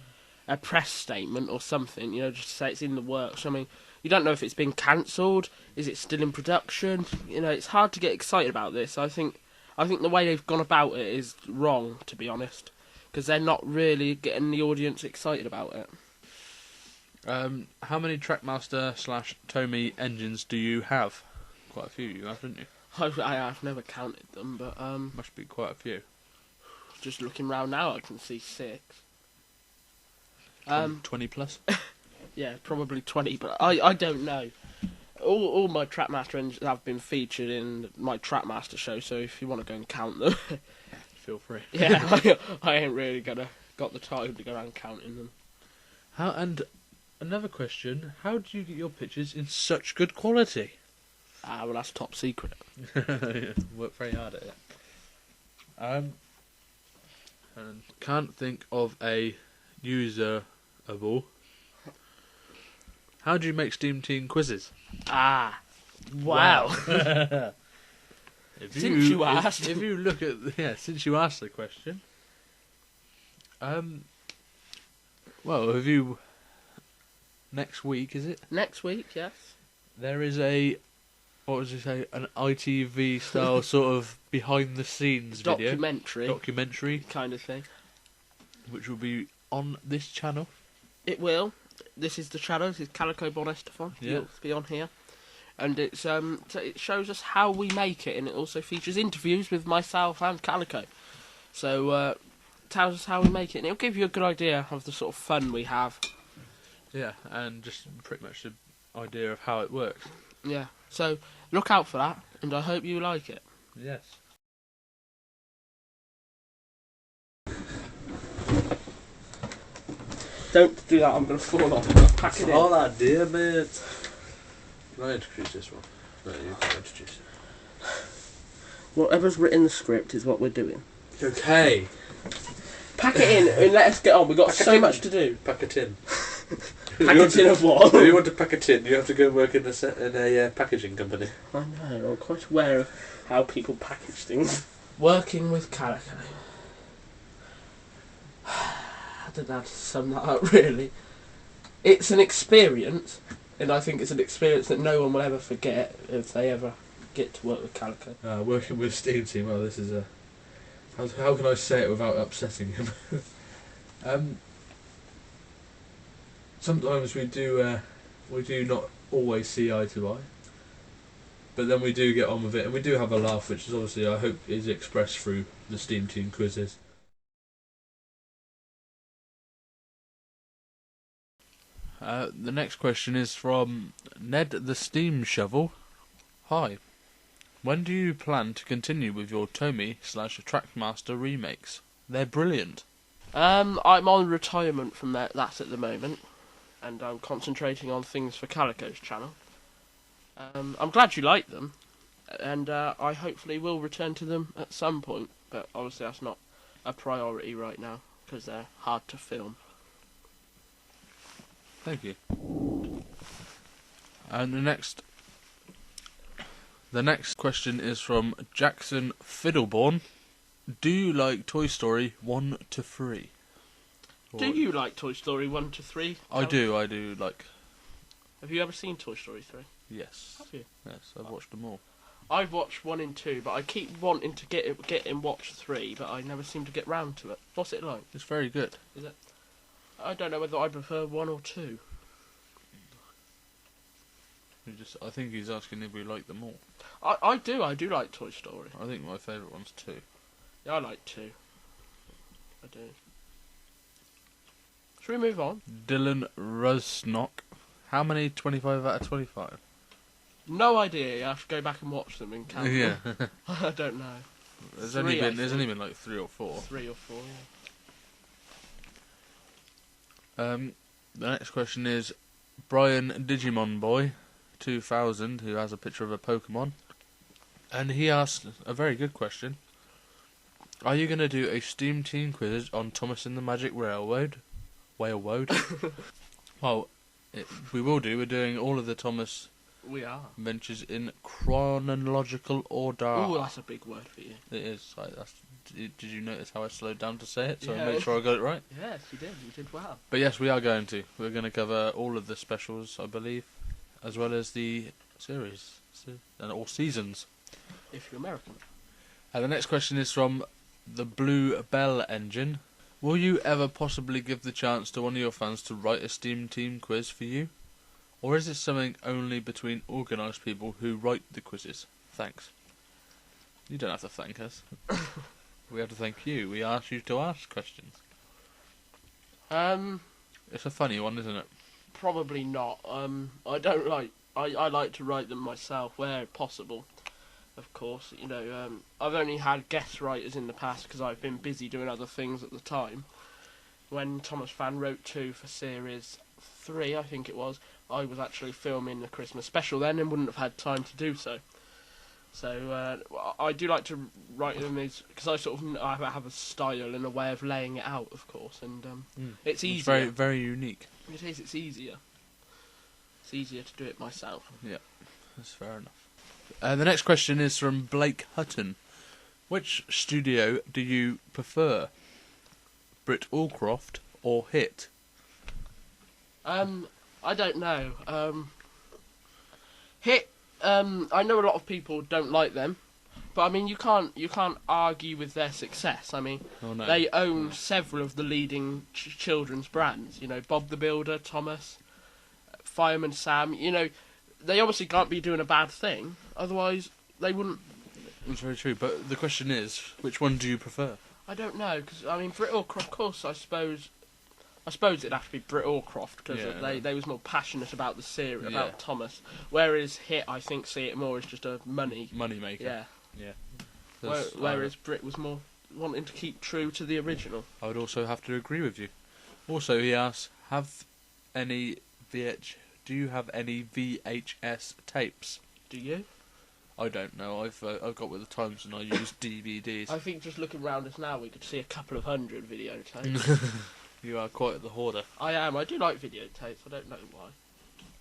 a press statement or something, just to say it's in the works. I mean, you don't know if it's been cancelled. Is it still in production? It's hard to get excited about this. I think the way they've gone about it is wrong, to be honest, because they're not really getting the audience excited about it. How many Trackmaster/Tomy engines do you have? Quite a few you have, haven't you? I've never counted them, but must be quite a few. Just looking round now, I can see 6. 20 plus? Yeah, probably 20, but I don't know. All my Trackmaster engines have been featured in my Trackmaster show, so if you want to go and count them, feel free. Yeah, I ain't really got the time to go around counting them. And another question: how do you get your pictures in such good quality? Well, that's top secret. Yeah, work very hard at it. And can't think of a userable. How do you make SteamTeam quizzes? Wow. Since you asked. If you look at since you asked the question, well, have you? Next week, is it? Next week, yes. There is an ITV style sort of behind the scenes documentary kind of thing, which will be on this channel. It will. This is the channel. This is CalicoBonEsterphon. Yeah. It'll be on here, and it shows us how we make it, and it also features interviews with myself and Calico. So tells us how we make it, and it'll give you a good idea of the sort of fun we have. Yeah, and just pretty much the idea of how it works. Yeah, so look out for that, and I hope you like it. Yes. Don't do that, I'm going to fall off. Pack it in. All that, dear mate. Can I introduce this one? No, you can introduce it. Whatever's written in the script is what we're doing. Okay. Pack it in and let us get on. We've got so much to do. Pack a tin. Pack a tin of what? If you want to pack a tin, you have to go and work in a packaging company. I know, I'm quite aware of how people package things. Working with Calico. I don't know how to sum that up, really. It's an experience, and I think it's an experience that no one will ever forget if they ever get to work with Calico. Working with SteamTeam, well, this is a... How can I say it without upsetting him? Sometimes we do not always see eye to eye, but then we do get on with it, and we do have a laugh, which is obviously, I hope, is expressed through the SteamTeam quizzes. The next question is from nedthesteamshovel. Hi. When do you plan to continue with your Tommy/Trackmaster remakes? They're brilliant. I'm on retirement from that at the moment, and I'm concentrating on things for Calico's channel. I'm glad you like them, and I hopefully will return to them at some point, but obviously that's not a priority right now, because they're hard to film. Thank you. And the next question is from Jackson Fiddleborn. Do you like Toy Story 1 to 3? Do you like Toy Story 1 to 3? I do like. Have you ever seen Toy Story 3? Yes. Have you? Yes, I've watched them all. I've watched 1 and 2, but I keep wanting to get and watch 3, but I never seem to get round to it. What's it like? It's very good. Is it? I don't know whether I prefer 1 or 2. I think he's asking if we like them all. I do like Toy Story. I think my favourite one's 2. Yeah, I like 2. I do. Should we move on? Dylan Rusnock. How many 25 out of 25? No idea. You have to go back and watch them and count. Yeah. I don't know. There's only been like 3 or 4. 3 or 4, yeah. The next question is Brian Digimon Boy 2000, who has a picture of a Pokemon, and he asked a very good question. Are you going to do a SteamTeam quiz on Thomas and the Magic Railroad? Well, we will do. We're doing all of the Thomas adventures in chronological order. Oh, that's a big word for you. It is. Did you notice how I slowed down to say it? So I made sure I got it right? Yes, you did. You did well. But yes, we are going to. We're going to cover all of the specials, I believe, as well as the series, and all seasons. If you're American. The next question is from TheBluebellEngine. Will you ever possibly give the chance to one of your fans to write a SteamTeam quiz for you? Or is it something only between organised people who write the quizzes? Thanks. You don't have to thank us. We have to thank you. We asked you to ask questions. It's a funny one, isn't it? Probably not. I don't like. I like to write them myself where possible. Of course, you know, I've only had guest writers in the past because I've been busy doing other things at the time. When Thomasfan wrote 2 for series 3, I think it was, I was actually filming the Christmas special then and wouldn't have had time to do so. So I do like to write them because I have a style and a way of laying it out, of course, and it's easier. It's very, very unique. It is. It's easier. It's easier to do it myself. Yeah, that's fair enough. The next question is from blakehutton. Which studio do you prefer? Britt Allcroft or Hit? I don't know. Hit. I know a lot of people don't like them, but I mean you can't argue with their success. I mean they own several of the leading children's brands. You know, Bob the Builder, Thomas, Fireman Sam. You know, they obviously can't be doing a bad thing. Otherwise, they wouldn't. It's very true. But the question is, which one do you prefer? I don't know, because I mean, Britt Allcroft, of course, I suppose it'd have to be Britt Allcroft because they was more passionate about the series, about Thomas. Whereas Hit, I think, see it more as just a money maker. Yeah. Whereas Britt was more wanting to keep true to the original. I would also have to agree with you. Also, he asks, do you have any VHS tapes? Do you? I don't know. I've got with the times and I use DVDs. I think just looking around us now, we could see a couple of hundred videotapes. You are quite the hoarder. I am. I do like videotapes. I don't know why.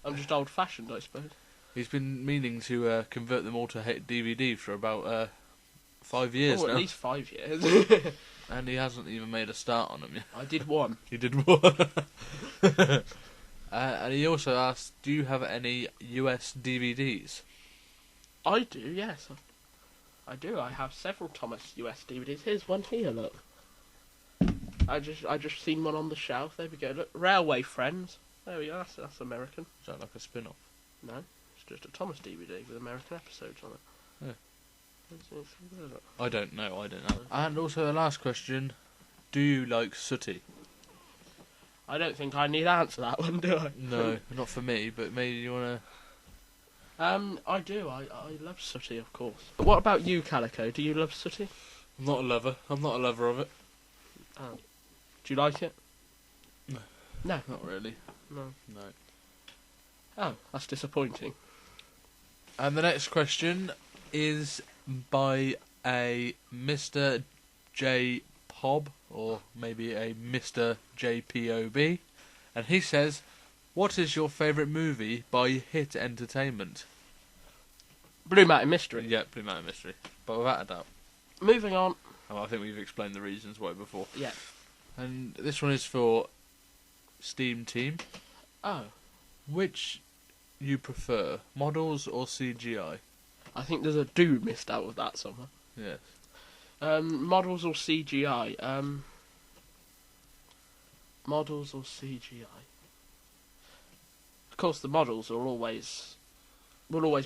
I'm just old-fashioned, I suppose. He's been meaning to convert them all to DVD for about 5 years now. At least 5 years. And he hasn't even made a start on them yet. I did one. He did one. And he also asked, do you have any US DVDs? I do, yes. I do. I have several Thomas US DVDs. Here's one here, look. I just seen one on the shelf. There we go. Look, Railway Friends. There we go. That's American. Is that like a spin-off? No, it's just a Thomas DVD with American episodes on it. Yeah. I don't know. And also the last question: do you like Sooty? I don't think I need to answer that one, do I? No, not for me, but maybe you want to... I do. I love Sooty, of course. But what about you, Calico? Do you love Sooty? I'm not a lover. I'm not a lover of it. Oh. Do you like it? No. No. Not really. No. No. Oh, that's disappointing. And the next question is by a MISTERJPOB, or maybe a MISTERJPOB, and he says, what is your favourite movie by Hit Entertainment? Blue Mountain Mystery. Yeah, Blue Mountain Mystery, but without a doubt. Moving on. Oh, I think we've explained the reasons why before. Yeah. And this one is for SteamTeam. Oh. Which you prefer, models or CGI? I think there's a do missed out of that somewhere. Yes. Models or CGI? Models or CGI? Of course, the models will always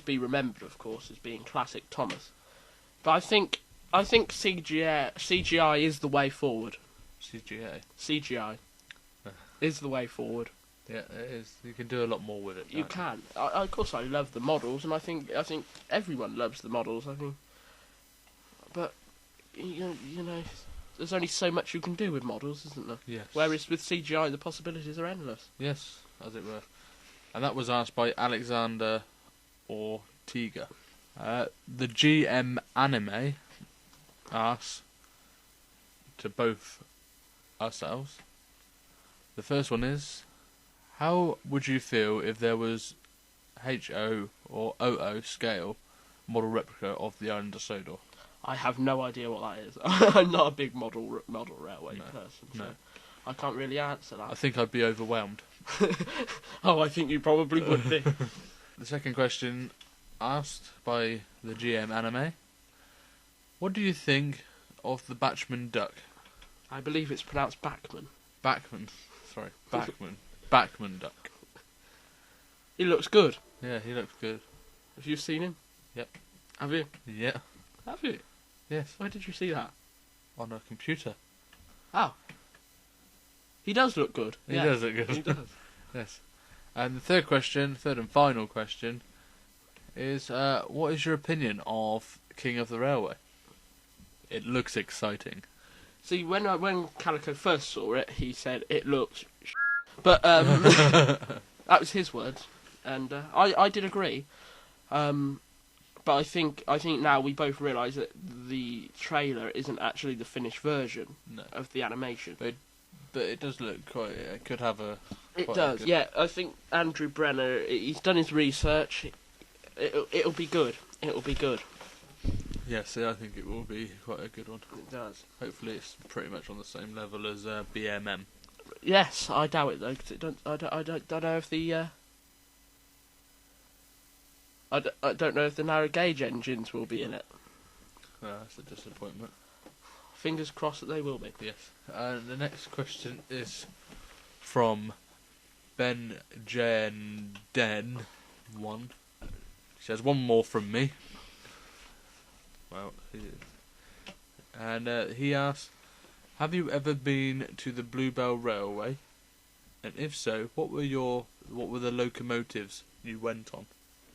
be remembered, of course, as being classic Thomas. But I think CGI is the way forward. CGI is the way forward. Yeah, it is. You can do a lot more with it. You can. Of course, I love the models, and I think everyone loves the models. I think, but you know, there's only so much you can do with models, isn't there? Yes. Whereas with CGI, the possibilities are endless. Yes, as it were. And that was asked by Alexander Ortega. The GMAnime asks to both ourselves. The first one is, how would you feel if there was HO or OO scale model replica of the island of Sodor? I have no idea what that is. I'm not a big model railway person, so I can't really answer that. I think I'd be overwhelmed. Oh, I think you probably would be. The second question asked by the GMAnime. What do you think of the Bachman duck? I believe it's pronounced Bachman. Bachman duck. He looks good. Yeah, he looks good. Have you seen him? Yep. Have you? Yeah. Have you? Yes. Where did you see that? On a computer. Oh. He does look good. He does look good. He does. Yes. And the third and final question is, what is your opinion of King of the Railway? It looks exciting. See, when Calico first saw it, he said it looks but that was his words, and I did agree. But I think now we both realise that the trailer isn't actually the finished version of the animation. But it does look quite. It could have a. It does, yeah. I think Andrew Brenner, he's done his research. It'll be good. It'll be good. Yes, I think it will be quite a good one. It does. Hopefully, it's pretty much on the same level as BMM. Yes, I doubt it though. Cause I don't know if the. I don't know if the narrow gauge engines will be in it. That's a disappointment. Fingers crossed that they will be. Yes. The next question is from Ben Jen Den 1. He says, one more from me. Well, and he asks, have you ever been to the Bluebell Railway? And if so, what were the locomotives you went on?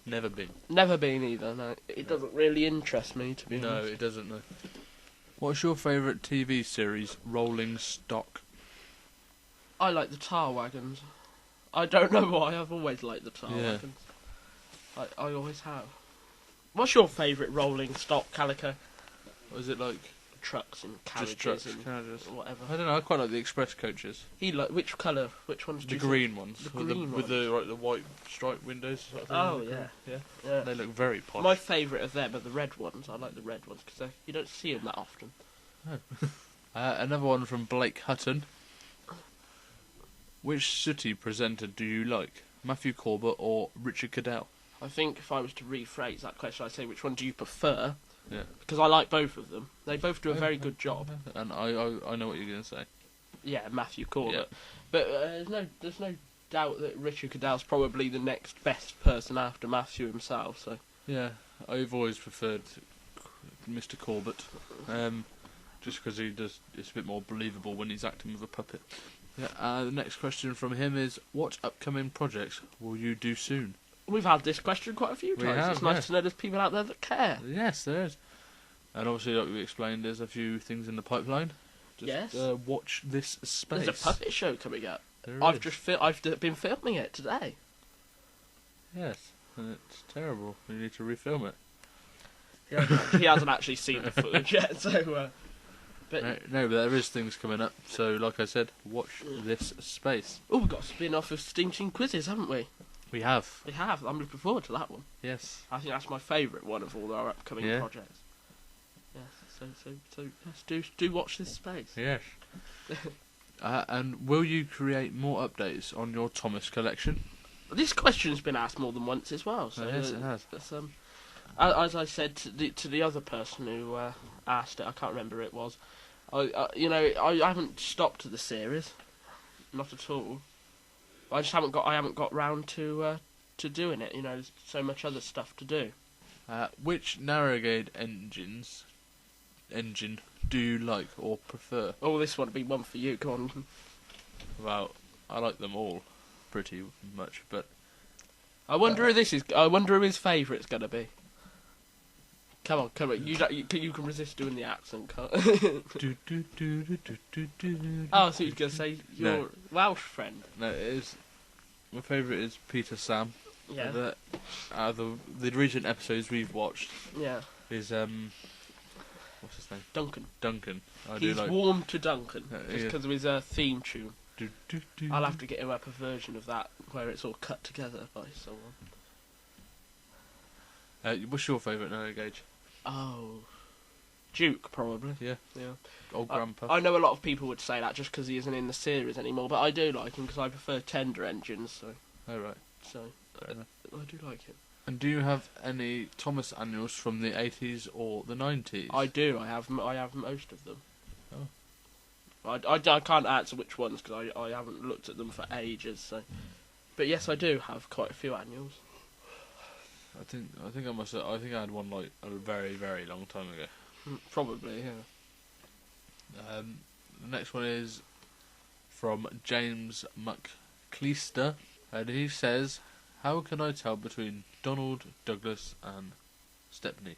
Never been. Never been either, no. It doesn't really interest me, to be honest. No, it doesn't, no. What's your favourite TV series, Rolling Stock? I like the tar wagons. I don't know why, I've always liked the tar wagons. I always have. What's your favourite Rolling Stock, Calico? What is it like? Trucks and carriages. Just trucks, and carriages. Whatever. I don't know, I quite like the express coaches. Which colour? Which ones do you green ones. The green with the white striped windows. Sort of thing. Oh, yeah. They look very posh. My favourite of them are the red ones. I like the red ones because you don't see them that often. Oh. Another one from BlakeHutton. Which Sooty presenter do you like? Matthew Corbett or Richard Cadell? I think if I was to rephrase that question, I'd say which one do you prefer? Yeah. Because I like both of them. They both do a very good job. And I know what you're going to say. Yeah, Matthew Corbett. Yeah. But there's no doubt that Richard Cadell's probably the next best person after Matthew himself. So. Yeah, I've always preferred Mr. Corbett. Just because it's a bit more believable when he's acting with a puppet. Yeah, the next question from him is, what upcoming projects will you do soon? We've had this question quite a few times. It's nice to know there's people out there that care. Yes, there is. And obviously, like we explained, there's a few things in the pipeline. Just, watch this space. There's a puppet show coming up. I've been filming it today. Yes, and it's terrible. We need to refilm it. He hasn't actually seen the footage yet, so... But no, but there is things coming up. So, like I said, watch this space. Oh, we've got a spin-off of SteamTeam quizzes, haven't we? We have. We have. I'm looking forward to that one. Yes. I think that's my favourite one of all our upcoming projects. Yes. So yes, do watch this space. Yes. And will you create more updates on your Thomas collection? This question's been asked more than once as well. So yes, it has. As I said to the other person who asked it, I can't remember who it was. I haven't stopped the series, not at all. I just haven't got round to doing it. There's so much other stuff to do. Which narrow gauge engine do you like or prefer? Oh, this one would be one for you. Come on. Well, I like them all pretty much, but I wonder who his favourite's gonna be. Come on. You can resist doing the accent, can't Oh, so you're gonna say your Welsh friend? No, it is. My favourite is Peter Sam. Yeah. The recent episodes we've watched. Yeah. Is what's his name? Duncan. He's warm to Duncan just because of his theme tune. Do. I'll have to get him up a version of that where it's all cut together by someone. What's your favourite narrow gauge? Oh, Duke, probably. Yeah. Old Grandpa. I know a lot of people would say that just because he isn't in the series anymore, but I do like him because I prefer tender engines. So. Oh right. So I do like him. And do you have any Thomas annuals from the 80s or the 90s? I do. I have most of them. Oh. I can't answer which ones because I haven't looked at them for ages. So, but yes, I do have quite a few annuals. I think I had one like a very, very long time ago. Probably, yeah. The next one is from James McCleaster, and he says, "How can I tell between Donald, Douglas, and Stepney?"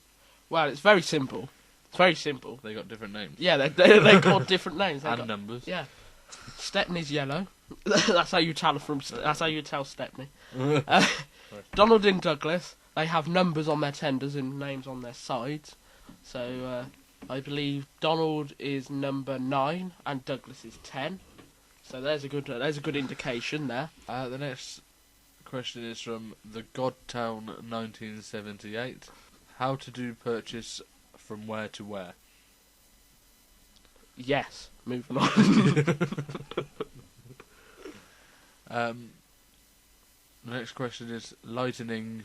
Well, it's very simple. It's very simple. They got different names. Yeah, they got different names and numbers. Yeah, Stepney's yellow. That's how you tell That's how you tell Stepney. Donald and Douglas. They have numbers on their tenders and names on their sides. So I believe Donald is number 9 and Douglas is 10. So there's a good indication there. The next question is from the Godtown 1978. How to do purchase from where to where? Yes. Moving on. The next question is Lightning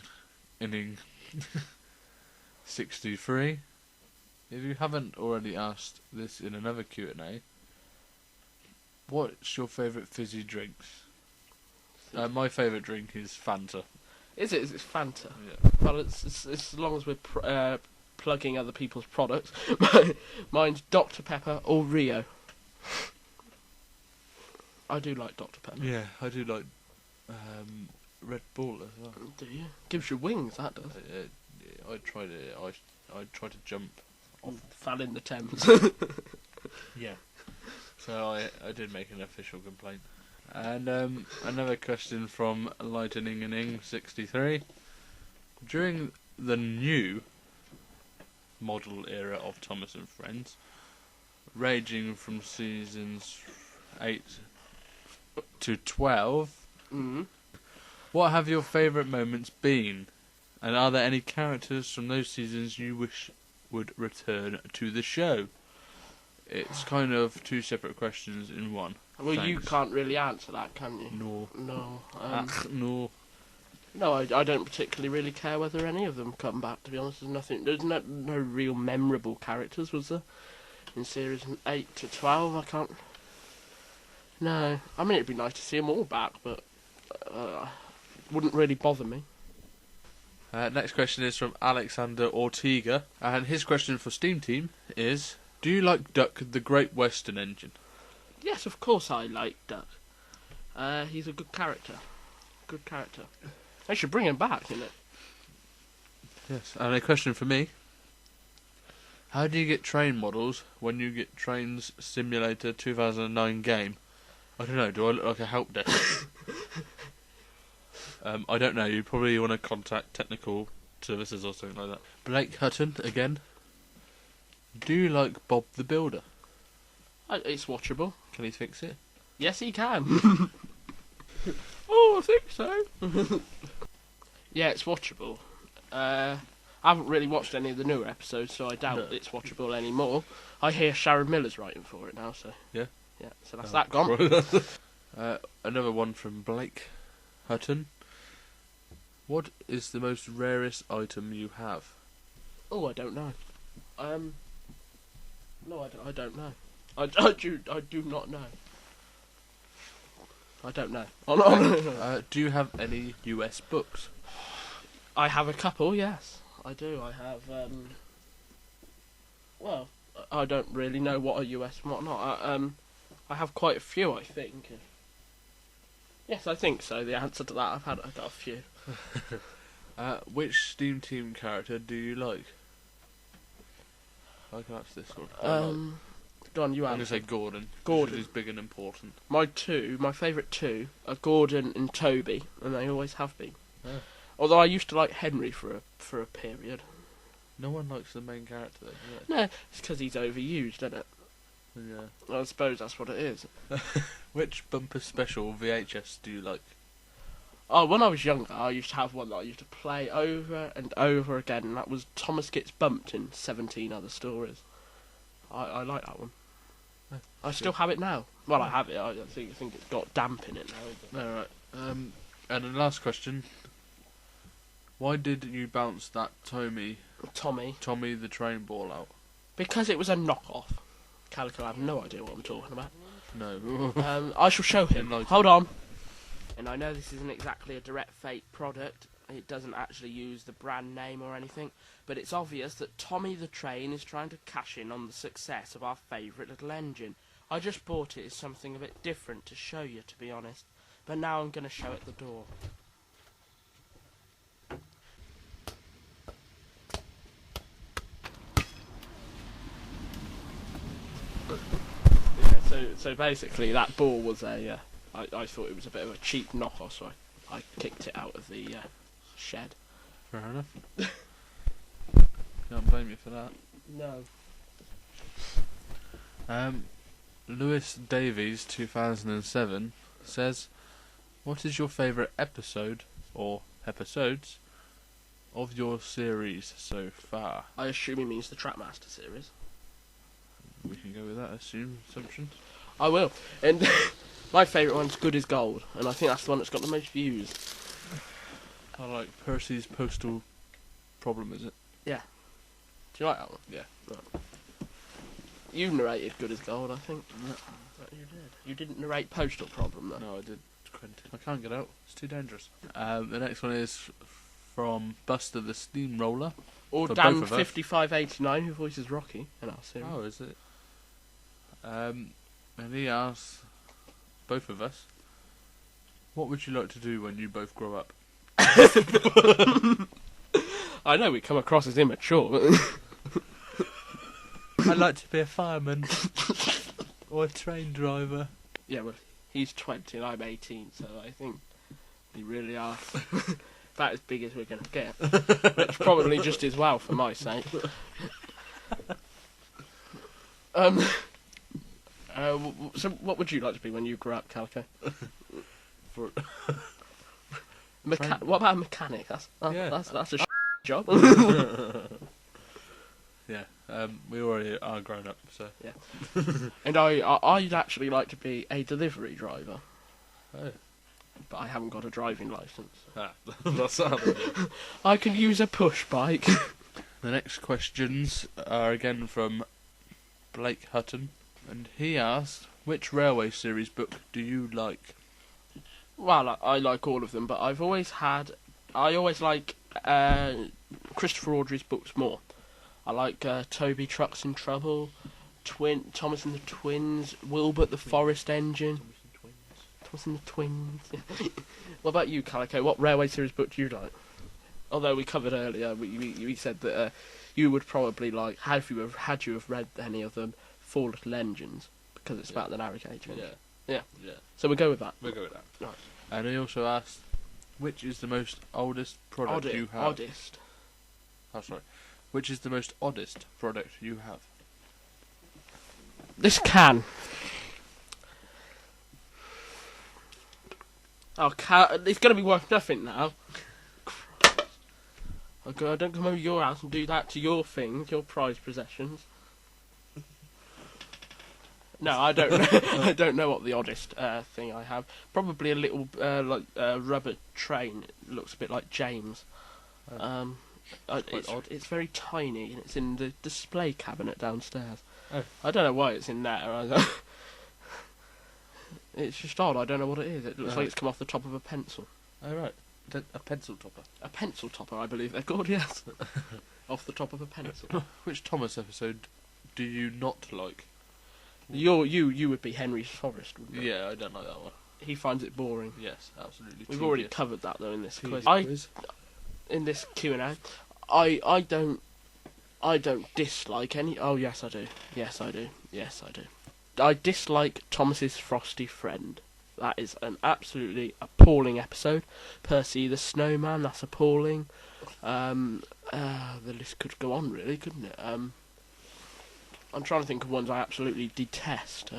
Inning 623. If you haven't already asked this in another Q&A, what's your favourite fizzy drinks? My favourite drink is Fanta. Is it? Is it Fanta? Yeah. Well, it's as long as we're plugging other people's products. Mine's Dr Pepper or Rio. I do like Dr Pepper. Yeah, I do like Red Bull as well. Do you? Gives you wings, that does. I tried it. I tried to jump off. Fell in the Thames. Yeah. So I did make an official complaint. And another question from Lightning Inning 63. During the new model era of Thomas and Friends, ranging from seasons 8 to 12, what have your favourite moments been? And are there any characters from those seasons you wish would return to the show? It's kind of two separate questions in one. Well, Thanks. You can't really answer that, can you? No. No. No. No, I don't particularly really care whether any of them come back, to be honest. There's no real memorable characters, was there? In series 8 to 12, I can't... No. I mean, it'd be nice to see them all back, but... wouldn't really bother me. Next question is from Alexander Ortega, and his question for SteamTeam is: do you like Duck the Great Western engine? Yes, of course I like Duck. He's a good character. Good character. They should bring him back, innit? Yes, and a question for me. How do you get train models when you get Trains Simulator 2009 game? I don't know, do I look like a help desk? I don't know, you probably want to contact technical services or something like that. Blake Hutton, again. Do you like Bob the Builder? It's watchable. Can he fix it? Yes, he can. Oh, I think so. Yeah, it's watchable. I haven't really watched any of the newer episodes, so I doubt it's watchable anymore. I hear Sharon Miller's writing for it now, so... Yeah? Yeah, so that's that gone. Another one from Blake Hutton. What is the most rarest item you have? Oh, I don't know. No, I don't know. I do not know. I don't know. Do you have any US books? I have a couple, yes. I do. I have, well, I don't really know what are US and what not. I have quite a few, I think. Yes, I think so. The answer to that, I've got a few. Which SteamTeam character do you like? I can answer this one. Don, you answer. I'm going to say Gordon. Gordon. He's big and important. My favourite two, are Gordon and Toby, and they always have been. Oh. Although I used to like Henry for a period. No one likes the main character, though, No, it's because he's overused, isn't it? Yeah. I suppose that's what it is. Which bumper special VHS do you like? Oh, when I was younger, I used to have one that I used to play over and over again, and that was Thomas Gets Bumped in 17 Other Stories. I like that one. I still have it now. Well, I have it. I think it's got damp in it now. Alright. And the last question. Why did you bounce that Tommy the train ball out? Because it was a knockoff. Calico, I have no idea what I'm talking about. No. I shall show him. Hold on. And I know this isn't exactly a Direct Fate product. It doesn't actually use the brand name or anything. But it's obvious that Tommy the Train is trying to cash in on the success of our favourite little engine. I just bought it as something a bit different to show you, to be honest. But now I'm going to show it the door. Yeah, so basically that ball was a... I thought it was a bit of a cheap knockoff, so I kicked it out of the shed. Fair enough. Can't blame you for that. No. Lewis Davies 2007 says, what is your favourite episode or episodes of your series so far? I assume he means the Trapmaster series. We can go with that assumption. I will. And my favourite one's Good as Gold, and I think that's the one that's got the most views. I like Percy's Postal Problem, is it? Yeah. Do you like that one? Yeah. Right. You narrated Good as Gold, I think. Yeah. You did. You didn't narrate Postal Problem, though. No, I did. I can't get out. It's too dangerous. The next one is from Buster the Steamroller. Or Dan5589, who voices Rocky in our series. Oh, is it? And he asks both of us, what would you like to do when you both grow up? I know we come across as immature. I'd like to be a fireman or a train driver. Yeah, well, he's 20 and I'm 18, so I think we really are about as big as we're going to get. Which probably just as well for my sake. So what would you like to be when you grow up, Calico? What about a mechanic? That's a job. Yeah, we already are grown up, so yeah. And I'd actually like to be a delivery driver. Oh. But I haven't got a driving licence. That's that. I can use a push bike. The next questions are again from Blake Hutton, and he asked, which Railway series book do you like? Well, I like all of them, but I always like Christopher Audrey's books more. I like Toby Trucks in Trouble, Thomas and the Twins, Wilbert the Forest Engine, Thomas and the Twins. What about you, Calico? What railway series book do you like? Although we covered earlier, we said that you would probably like, had you have read any of them, Four Little Engines, because it's about the navigator. Yeah. So we'll go with that. Nice. And he also asked, which is the most oldest product you have? Oddest. Oh, sorry. Which is the most oddest product you have? This can. Oh, it's going to be worth nothing now. Okay, don't come over to your house and do that to your things, your prized possessions. No, I don't know. I don't know what the oddest thing I have. Probably a little rubber train. It looks a bit like James. It's very tiny and it's in the display cabinet downstairs. Oh. I don't know why it's in there. It's just odd. I don't know what it is. It looks like it's come off the top of a pencil. Oh right, a pencil topper. A pencil topper, I believe they're called. Yes, off the top of a pencil. Which Thomas episode do you not like? You would be Henry's Forest, wouldn't you? Yeah, I don't like that one. He finds it boring. Yes, absolutely. We've already covered that though in this quiz. In this Q&A, I don't dislike any. Oh yes, I do. Yes, I do. I dislike Thomas's frosty friend. That is an absolutely appalling episode. Percy the Snowman. That's appalling. The list could go on, really, couldn't it? I'm trying to think of ones I absolutely detest.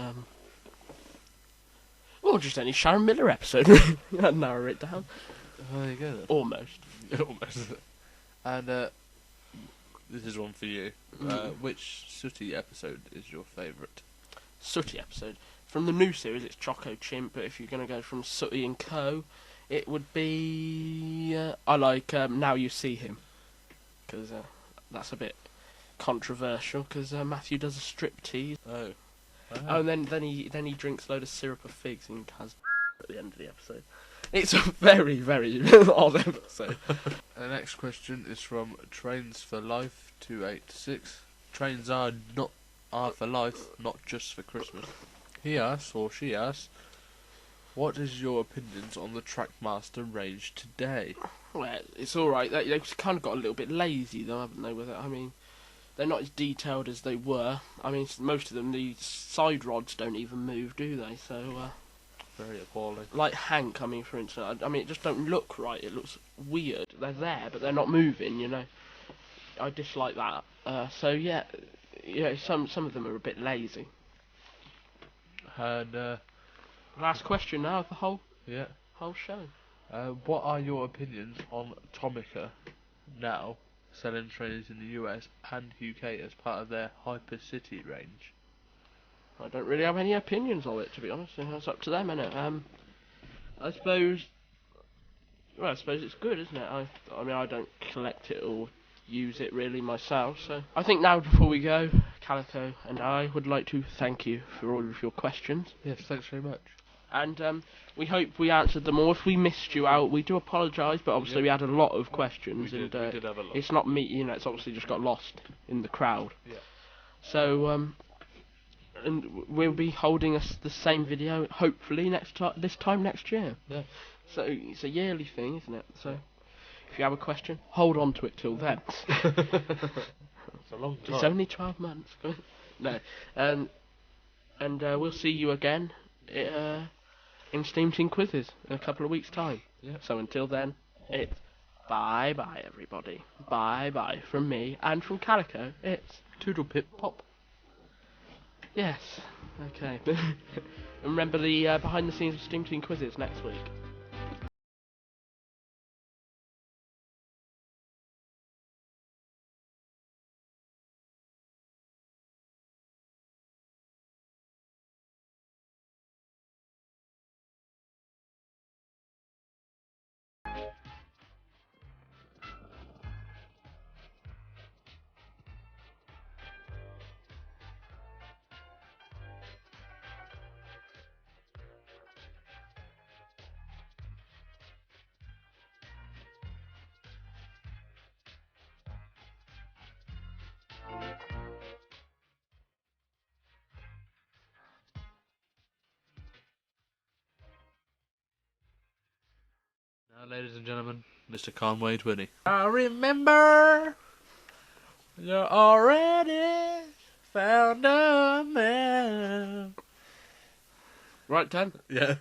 Or just any Sharon Miller episode. I'd narrow it down. There you go then. Almost. And this is one for you. Which Sooty episode is your favourite? Sooty episode. From the new series, it's Choco Chimp, but if you're going to go from Sooty and Co., it would be... I like Now You See Him, because that's a bit controversial, because Matthew does a striptease. Oh, and then he drinks a load of syrup of figs and has at the end of the episode. It's a very, very odd episode. The next question is from Trains for Life 286. Trains are for life, not just for Christmas. He asks, or she asks, what is your opinions on the Trackmaster range today? Well, it's alright. They've kind of got a little bit lazy though, haven't they, with it? I mean, they're not as detailed as they were. I mean, most of them, the side rods don't even move, do they? So, very appalling. Like Hank, I mean, for instance, I mean, it just don't look right. It looks weird. They're there, but they're not moving, you know. I dislike that. So, yeah, some of them are a bit lazy. And, last question now of the whole show. What are your opinions on Tomica now selling trains in the US and UK as part of their Hypercity range? I don't really have any opinions on it, to be honest. It's up to them, innit? I suppose it's good, isn't it? I mean, I don't collect it or use it really myself, so I think now before we go, Calico and I would like to thank you for all of your questions. Yes, thanks very much. And we hope we answered them all. If we missed you out, we do apologise, but obviously we had a lot of questions. We did have a lot. It's not me, you know, it's obviously just got lost in the crowd. Yeah. So, and we'll be holding the same video, hopefully, this time next year. Yeah. So, it's a yearly thing, isn't it? So, if you have a question, hold on to it till then. It's a long time. It's only 12 months. No. And we'll see you again in SteamTeam quizzes in a couple of weeks' time. Yeah. So until then, it's bye-bye, everybody. Bye-bye from me and from Calico. It's Toodle Pip Pop. Yes. Okay. Remember the behind the scenes of SteamTeam quizzes next week. ladies and gentlemen, Mr. Conway Twitty. I remember you already found a man. Right, Dan? Yeah.